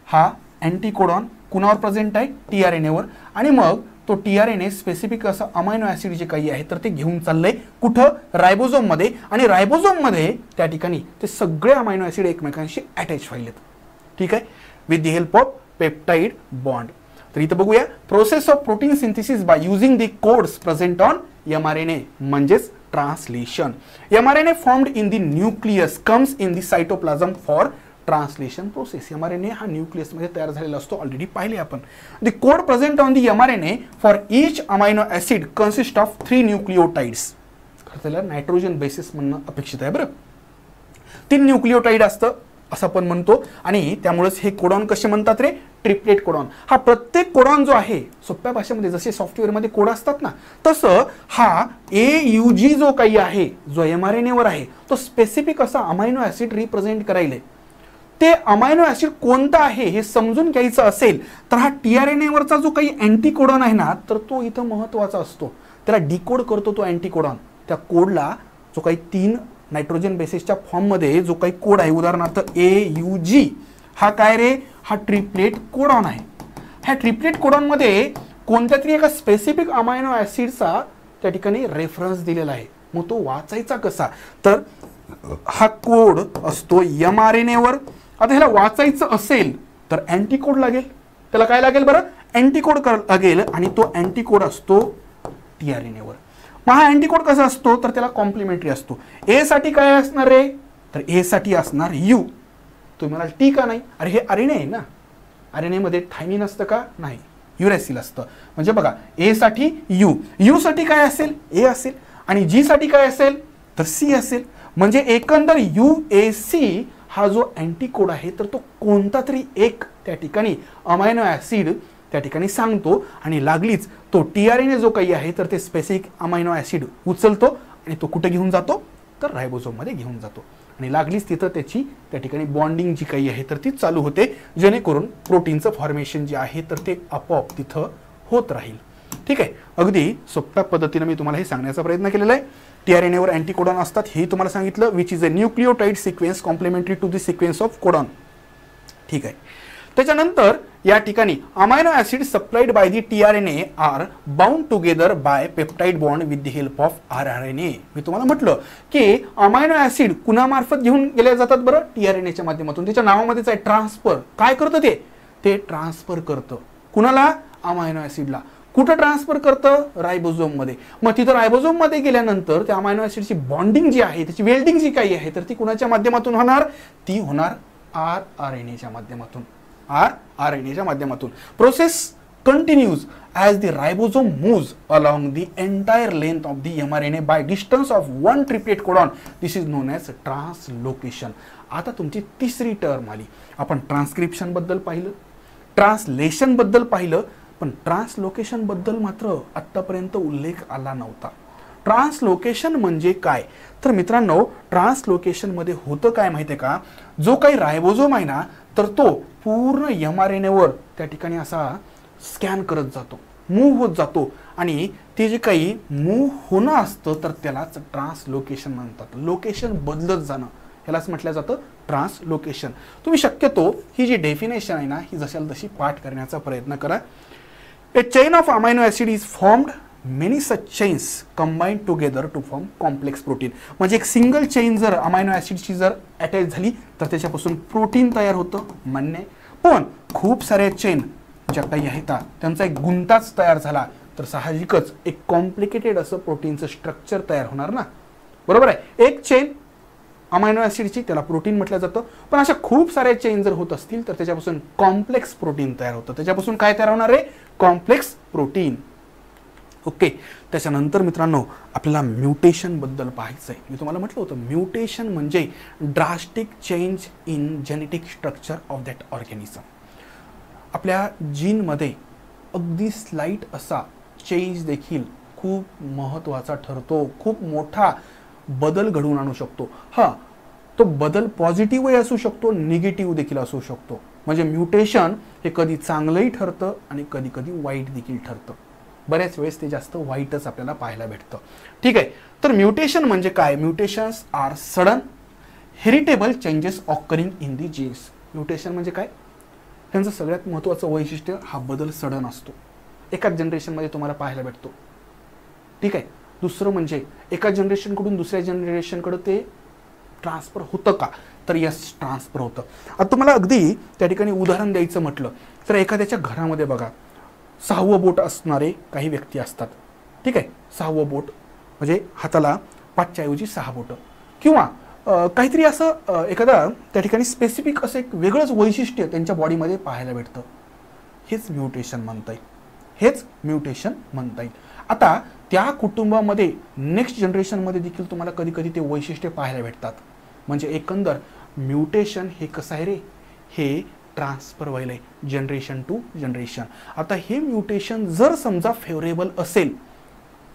हा अँटी कोडॉन कुणावर प्रेझेंट आहे tRNA वर आणि मग तो tRNA स्पेसिफिक असं अमायनो ॲसिड जे काही आहे तर ते घेऊन चाललंय कुठं रायबोझोममध्ये आणि रायबोझोममध्ये त्या ठिकाणी ते सगळे अमायनो ॲसिड एकमेकांशी अटॅच व्हायलेत. ठीक आहे with the help of peptide bond. तर इथं बघूया process of protein synthesis by using the codes present on mRNA म्हणजेच translation. mRNA formed in the nucleus comes in the cytoplasm for translation process. mRNA हा न्यूक्लियसमध्ये तयार झालेला असतो ऑलरेडी पाहिले आपण. The code present on the mRNA for each amino acid consist of 3 न्यूक्लिओटाइड्स. त्याला नायट्रोजन बेसिस म्हणणं अपेक्षित आहे बरं. 3 न्यूक्लिओटाइड असतं असं आपण म्हणतो आणि त्यामुळेच हे कोडॉन कसे म्हणतात रे ट्रिपलेट कोडॉन. हा प्रत्येक कोडॉन जो आहे सोप्या भाषेमध्ये जसे सॉफ्टवेअरमध्ये कोड असतात ना तसं हा AUG जो काही आहे जो mRNA वर आहे तो स्पेसिफिक असा अमायनो ॲसिड रिप्रेझेंट करायला. ते अमायनो ॲसिड कोणता आहे हे समजून घ्यायचं असेल तर हा tRNA वरचा जो काही अँटी कोडॉन आहे ना तर तो इथं महत्त्वाचा असतो. त्याला डिकोड करतो तो अँटी कोडॉन. त्या कोडला जो काही 3 नायट्रोजन बेसिसच्या फॉर्ममध्ये जो काही कोड आहे उदाहरणार्थ AUG हा काय रे हा ट्रिपलेट कोडॉन आहे. ह्या ट्रिपलेट कोडॉनमध्ये कोणत्या तरी एका स्पेसिफिक अमायनो ॲसिडचा त्या ठिकाणी रेफरन्स दिलेला आहे. मग तो वाचायचा कसा तर हा कोड असतो mRNA वर. आता ह्याला वाचायचं असेल तर अँटी कोड लागेल. त्याला काय लागेल बरं अँटी कोड लागेल आणि तो अँटी कोड असतो tRNA वर. मग हा अँटी कोड कसा असतो तर त्याला कॉम्प्लिमेंटरी असतो. ए साठी काय असणार रे तर ए साठी असणार यू. तुम्ही म्हणाल टी का नाही अरे हे RNA आहे ना. RNA मध्ये थायमिन असतं का नाही युरॅसिल असतं. म्हणजे बघा ए साठी यू साठी काय असेल ए असेल आणि जी साठी काय असेल तर सी असेल. म्हणजे एकंदर UAC हा जो अँटी कोड आहे तर तो कोणता तरी एक त्या ठिकाणी अमायनो ॲसिड त्या ठिकाणी सांगतो आणि लागलीच तो tRNA जो काही आहे तर ते स्पेसिफिक अमायनो ॲसिड उचलतो आणि तो कुठे घेऊन जातो तर रायबोझोममध्ये घेऊन जातो आणि लागलीच तिथं त्याची त्या ठिकाणी बॉन्डिंग जी काही आहे तर ती चालू होते जेणेकरून प्रोटीनचं फॉर्मेशन जे आहे तर ते आपोआप तिथं होत राहील. ठीक आहे अगदी सोप्या पद्धतीने मी तुम्हाला हे सांगण्याचा प्रयत्न केलेला आहे. tRNA वर अँटी कोडॉन असतात हे तुम्हाला सांगितलं which is a nucleotide sequence complementary to the sequence of codon. ठीक आहे त्याच्यानंतर या ठिकाणी amino acid supplied by the tRNA are bound together by peptide bond with the help of RNA. मी तुम्हाला म्हटलं की अमायनो ॲसिड कुणामार्फत घेऊन गेले जातात बरं tRNAच्या माध्यमातून. त्याच्या नावामध्येच आहे ट्रान्सफर. काय करतं ते ट्रान्सफर करतं कुणाला अमायनो ॲसिडला. कुठं ट्रान्सफर करतं रायबोझोममध्ये. मग तिथं रायबोझोममध्ये गेल्यानंतर त्या अमायनो ॲसिडची बॉन्डिंग जी आहे त्याची वेल्डिंग जी काही आहे तर ती कुणाच्या माध्यमातून होणार ती होणार RNAच्या माध्यमातून. RNAच्या माध्यमातून. Process continues as the ribosome moves along the entire length of the mRNA by distance of one triplet codon. This is known as translocation. आता तुमची तिसरी टर्म आली. आपण ट्रान्सक्रिप्शन बद्दल पाहिलं, ट्रान्सलेशन बद्दल पाहिलं, पण ट्रान्सलोकेशन बद्दल मात्र आतापर्यंत उल्लेख आला नव्हता. ट्रान्सलोकेशन म्हणजे काय? तर मित्रांनो, ट्रान्सलोकेशन मध्ये होतं काय माहिती आहे का, जो काही रायबोझोम आहे ना, तर तो पूर्ण mRNA वर त्या ठिकाणी असा स्कॅन करत जातो, मूव्ह होत जातो, आणि ते जे काही मूव्ह होणं असतं तर त्यालाच ट्रान्सलोकेशन म्हणतात. लोकेशन बदलत जाणं ह्यालाच म्हटलं जातं ट्रान्सलोकेशन. तुम्ही शक्यतो ही जी डेफिनेशन आहे ना, ही जशाल तशी पाठ करण्याचा प्रयत्न करा. A chain of amino acid is formed, many such chains combine together to form complex protein. म्हणजे एक सिंगल चेन जर अमायनो ॲसिडची जर अटॅच झाली तर त्याच्यापासून प्रोटीन तयार होतं, मान्य. पण खूप साऱ्या चेन ज्या काही आहेत त्यांचा एक गुंताच तयार झाला तर साहजिकच एक कॉम्प्लिकेटेड असं प्रोटीनचं स्ट्रक्चर तयार होणार ना, बरोबर आहे. एक चेन अमायनो ॲसिडची त्याला प्रोटीन म्हटलं जातं, पण अशा खूप साऱ्या चेन जर होत असतील तर त्याच्यापासून कॉम्प्लेक्स प्रोटीन तयार होतं. त्याच्यापासून काय तयार होणार आहे? Complex protein. ओके. त्याच्यानंतर मित्रांनो आपल्याला म्युटेशन बद्दल पाहायचं आहे. मी तुम्हाला म्हटलं होतं म्युटेशन म्हणजे drastic change in genetic structure of that organism. आपल्या जीनमध्ये अगदी स्लाइट असा चेंज देखील खूप महत्त्वाचा ठरतो, खूप मोठा बदल घडवून आणू शकतो. हा, तो बदल पॉझिटिव्हही असू शकतो, निगेटिव्ह देखील असू शकतो. म्हणजे म्युटेशन हे कधी चांगलंही ठरतं आणि कधी कधी वाईट देखील ठरतं. बऱ्याच वेळेस ते जास्त वाईटच आपल्याला पाहायला भेटतं. ठीक आहे. तर म्युटेशन म्हणजे काय? Mutations are sudden heritable changes occurring in the genes. Mutation म्हणजे काय? त्यांचं सगळ्यात महत्त्वाचं वैशिष्ट्य हा बदल सडन असतो, एकाच जनरेशनमध्ये तुम्हाला पाहायला भेटतो. ठीक आहे. दुसरं म्हणजे एका जनरेशनकडून दुसऱ्या जनरेशनकडे ते ट्रान्सफर होतं का? तर यस, ट्रान्सफर होतं. आता तुम्हाला अगदी त्या ठिकाणी उदाहरण द्यायचं म्हटलं तर एखाद्याच्या घरामध्ये बघा 6वं बोट असणारे काही व्यक्ती असतात. ठीक आहे. 6वं बोट म्हणजे हाताला 5च्या ऐवजी 6 बोटं, किंवा काहीतरी असं एखादा त्या ठिकाणी स्पेसिफिक असं एक वेगळंच वैशिष्ट्य त्यांच्या बॉडीमध्ये पाहायला भेटतं. हेच म्युटेशन म्हणता येईल, हेच म्युटेशन म्हणता येईल. आता त्या कुटुंबामध्ये नेक्स्ट जनरेशनमध्ये देखील तुम्हाला कधी कधी ते वैशिष्ट्य पाहायला भेटतात. म्हणजे एकंदर म्युटेशन हे कसं आहे रे, हे ट्रान्सफर व्हायला आहे जनरेशन टू जनरेशन. आता हे म्युटेशन जर समजा फेवरेबल असेल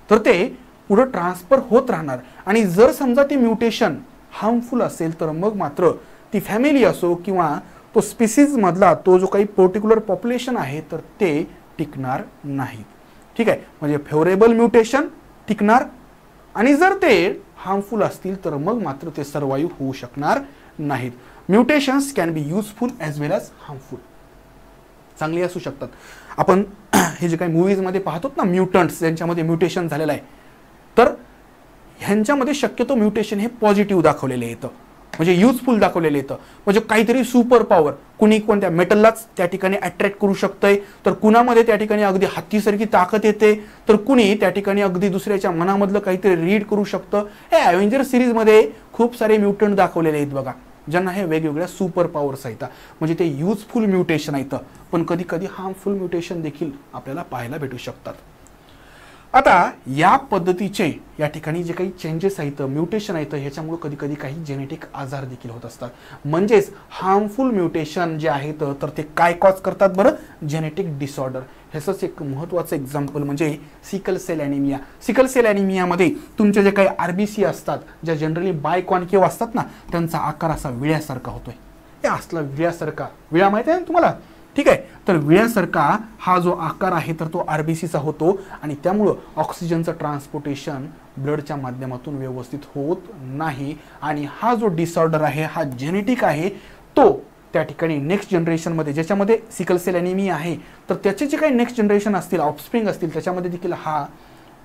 तर ते पुढं ट्रान्सफर होत राहणार, आणि जर समजा ते म्युटेशन हार्मफुल असेल तर मग मात्र ती फॅमिली असो किंवा तो स्पीसीजमधला तो जो काही पर्टिक्युलर पॉप्युलेशन आहे तर ते टिकणार नाही. ठीक आहे. म्हणजे फेवरेबल म्युटेशन टिकणार, आणि जर ते हार्मफुल असतील तर मग मात्र ते सर्वाइव्ह होऊ शकणार नाहीत. Mutations can be useful as well as harmful. चांगली असू शकतात. आपण हे जे काही मूवीजमध्ये पाहतो ना, म्युटंट्स ज्यांच्यामध्ये म्युटेशन झालेलं आहे, तर ह्यांच्यामध्ये शक्यतो म्युटेशन हे पॉझिटिव्ह दाखवलेलं येतं, म्हणजे युजफुल दाखवलेलं येतं. म्हणजे काहीतरी सुपर पॉवर, कुणी कोणत्या मेटललाच त्या ठिकाणी अट्रॅक्ट करू शकतंय, तर कुणामध्ये त्या ठिकाणी अगदी हत्तीसारखी ताकद येते, तर कुणी त्या ठिकाणी अगदी दुसऱ्याच्या मनामधलं काहीतरी रीड करू शकतं. हे ॲव्हेंजर सिरीजमध्ये खूप सारे म्युटंट दाखवलेले आहेत बघा, ज्यांना हे वेगवेगळ्या सुपर पॉवर्स आहेत. म्हणजे ते युजफुल म्युटेशन आहेत, पण कधी कधी हार्मफुल म्युटेशन देखील आपल्याला पाहायला भेटू शकतात. आता या पद्धतीचे या ठिकाणी जे काही चेंजेस आहेत, म्युटेशन आहेत, ह्याच्यामुळे कधी कधी काही जेनेटिक आजार देखील होत असतात. म्हणजेच हार्मफुल म्युटेशन जे आहेत तर ते काय कॉज करतात बरं? Genetic disorder. ह्याचंच एक महत्त्वाचं एक्झाम्पल म्हणजे sickle cell anaemia. Sickle cell ॲनिमियामध्ये तुमचे जे काही RBC असतात, ज्या जनरली बायकॉन्केव्ह असतात ना, त्यांचा आकार असा विळ्यासारखा होतोय. हे असला विळ्यासारखा, विळा माहिती आहे ना तुम्हाला? ठीक आहे. तर विळ्यासारखा हा जो आकार आहे तर तो RBCचा होतो, आणि त्यामुळं ऑक्सिजनचं ट्रान्सपोर्टेशन ब्लडच्या माध्यमातून व्यवस्थित होत नाही, आणि हा जो डिसऑर्डर आहे हा जेनेटिक आहे. तो त्या ठिकाणी नेक्स्ट जनरेशनमध्ये, ज्याच्यामध्ये सिकल सेल ॲनिमिया आहे, तर त्याचे जे काही नेक्स्ट जनरेशन असतील, ऑफस्प्रिंग असतील, त्याच्यामध्ये देखील हा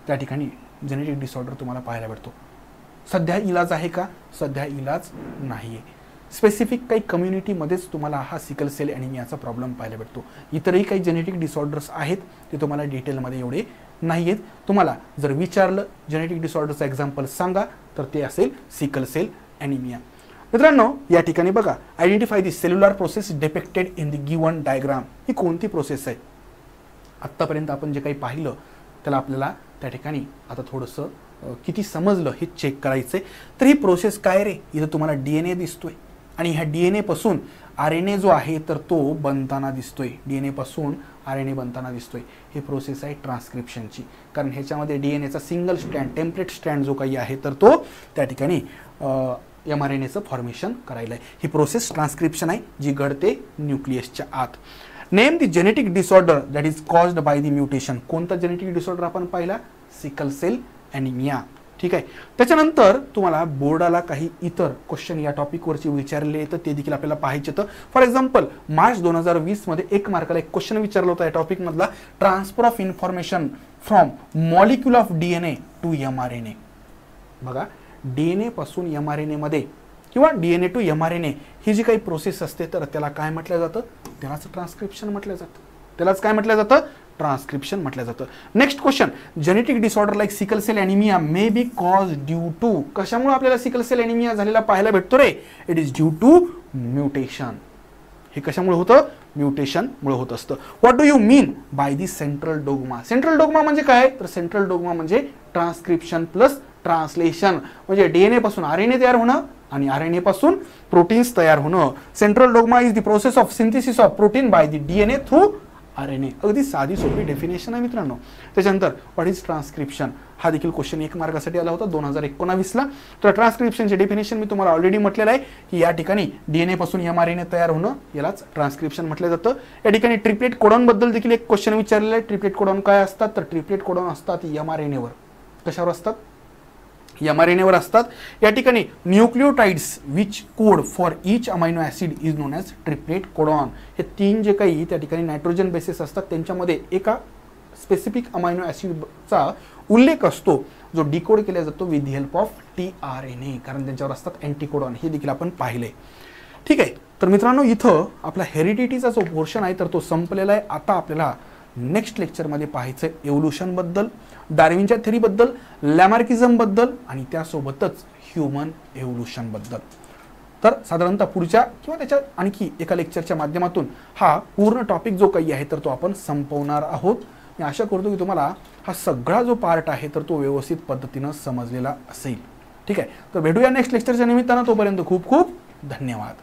त्या ठिकाणी जेनेटिक डिसऑर्डर तुम्हाला पाहायला भेटतो. सध्या इलाज आहे का? सध्या इलाज नाही आहे. स्पेसिफिक काही कम्युनिटीमध्येच तुम्हाला हा सिकल सेल ॲनिमियाचा प्रॉब्लेम पाहायला भेटतो. इतरही काही जेनेटिक डिसऑर्डर्स आहेत, ते तुम्हाला डिटेलमध्ये एवढे नाही आहेत. तुम्हाला जर विचारलं जेनेटिक डिसऑर्डरचं एक्झाम्पल सांगा तर ते असेल सिकल सेल ॲनिमिया. मित्रांनो या ठिकाणी बघा, identify the cellular process depicted in the given diagram. ही कोणती प्रोसेस आहे? आत्तापर्यंत आपण जे काही पाहिलं त्याला आपल्याला त्या ठिकाणी आता थोडंसं किती समजलं हे चेक करायचं आहे. तर ही प्रोसेस काय रे, इथं तुम्हाला DNA दिसतोय आणि ह्या DNA पासून RNA जो आहे तर तो बनताना दिसतोय, DNA पासून RNA बनताना दिसतोय. ही प्रोसेस आहे ट्रान्सक्रिप्शनची, कारण ह्याच्यामध्ये DNAचा सिंगल स्ट्रँड टेम्पलेट स्ट्रँड जो काही आहे तर तो त्या ठिकाणी mRNAचं फॉर्मेशन करायला आहे. ही प्रोसेस ट्रान्सक्रिप्शन आहे जी घडते न्यूक्लियसच्या आत. Name the genetic disorder that is caused by the mutation. कोणता जेनेटिक डिसऑर्डर आपण पाहिला? Sickle cell anaemia. ठीक आहे. त्याच्यानंतर तुम्हाला बोर्डाला काही इतर क्वेश्चन या टॉपिकवरचे विचारले तर ते देखील आपल्याला पाहायचे. तर फॉर एक्झाम्पल मार्च 2020 मध्ये 1 मार्काला एक क्वेश्चन विचारला होता या टॉपिकमधला, transfer of information from molecule of DNA to mRNA. बघा, DNA पासून mRNA मध्ये किंवा DNA टू mRNA ही जी काही प्रोसेस असते तर त्याला काय म्हटलं जातं? त्यालाच ट्रान्सक्रिप्शन म्हटलं जातं. त्यालाच काय म्हटलं जातं? ट्रान्सक्रिप्शन म्हटलं जातं. Next question, genetic disorder like sickle cell anaemia may be cause due to. कशामुळे आपल्याला सिकल सेल ॲनिमिया झालेला पाहायला भेटतो रे? It is due to mutation. हे कशामुळे होतं? म्युटेशनमुळे होत असतं. What do you mean by the central dogma? Central dogma म्हणजे काय? तर सेंट्रल डोग्मा म्हणजे ट्रान्सक्रिप्शन प्लस ट्रान्सलेशन, म्हणजे DNA पासून RNA तयार होणं आणि RNA पासून प्रोटीन्स तयार होणं. Central dogma is the process of synthesis of protein by the DNA through RNA. अगदी साधी सोपी डेफिनेशन आहे मित्रांनो. त्याच्यानंतर व्हॉट इज ट्रान्सक्रिप्शन हा देखील क्वेश्चन 1 मार्कासाठी आला होता 2019ला. तर ट्रान्सक्रिप्शनचे डेफिनेशन मी तुम्हाला ऑलरेडी म्हटलेलं आहे की या ठिकाणी DNA पासून mRNA तयार होणं यालाच ट्रान्सक्रिप्शन म्हटलं जातं. या ठिकाणी ट्रिप्लेट कोडॉन बद्दल देखील एक क्वेश्चन विचारलेला आहे. ट्रिप्लेट कोडॉन काय असतात? तर ट्रिप्लेट कोडॉन असतात mRNA वर. कशावर असतात? mRNA वर असतात. या ठिकाणी nucleotides which code for each amino acid is non as triplet codon. हे 3 जे काही त्या ठिकाणी नायट्रोजन बेसिस असतात त्यांच्यामध्ये एका स्पेसिफिक अमायनो ॲसिडचा उल्लेख असतो जो डिकोड केला जातो with the help of tRNA, कारण त्यांच्यावर असतात अँटीकोडॉन. हे देखील आपण पाहिले. ठीक आहे. तर मित्रांनो इथं आपला हेरिडिटीचा जो पोर्शन आहे तर तो संपलेला आहे. आता आपल्याला नेक्स्ट लेक्चरमध्ये पाहायचं आहे एव्होल्युशनबद्दल, डार्विनच्या थेरीबद्दल, लॅमार्किझमबद्दल आणि त्यासोबतच ह्युमन एव्होल्युशनबद्दल. तर साधारणतः पुढच्या किंवा त्याच्या आणखी एका लेक्चरच्या माध्यमातून हा पूर्ण टॉपिक जो काही आहे तर तो आपण संपवणार आहोत. मी आशा करतो की तुम्हाला हा सगळा जो पार्ट आहे तर तो व्यवस्थित पद्धतीनं समजलेला असेल. ठीक आहे. तर भेटूया नेक्स्ट लेक्चरच्या निमित्तानं. तोपर्यंत खूप खूप धन्यवाद.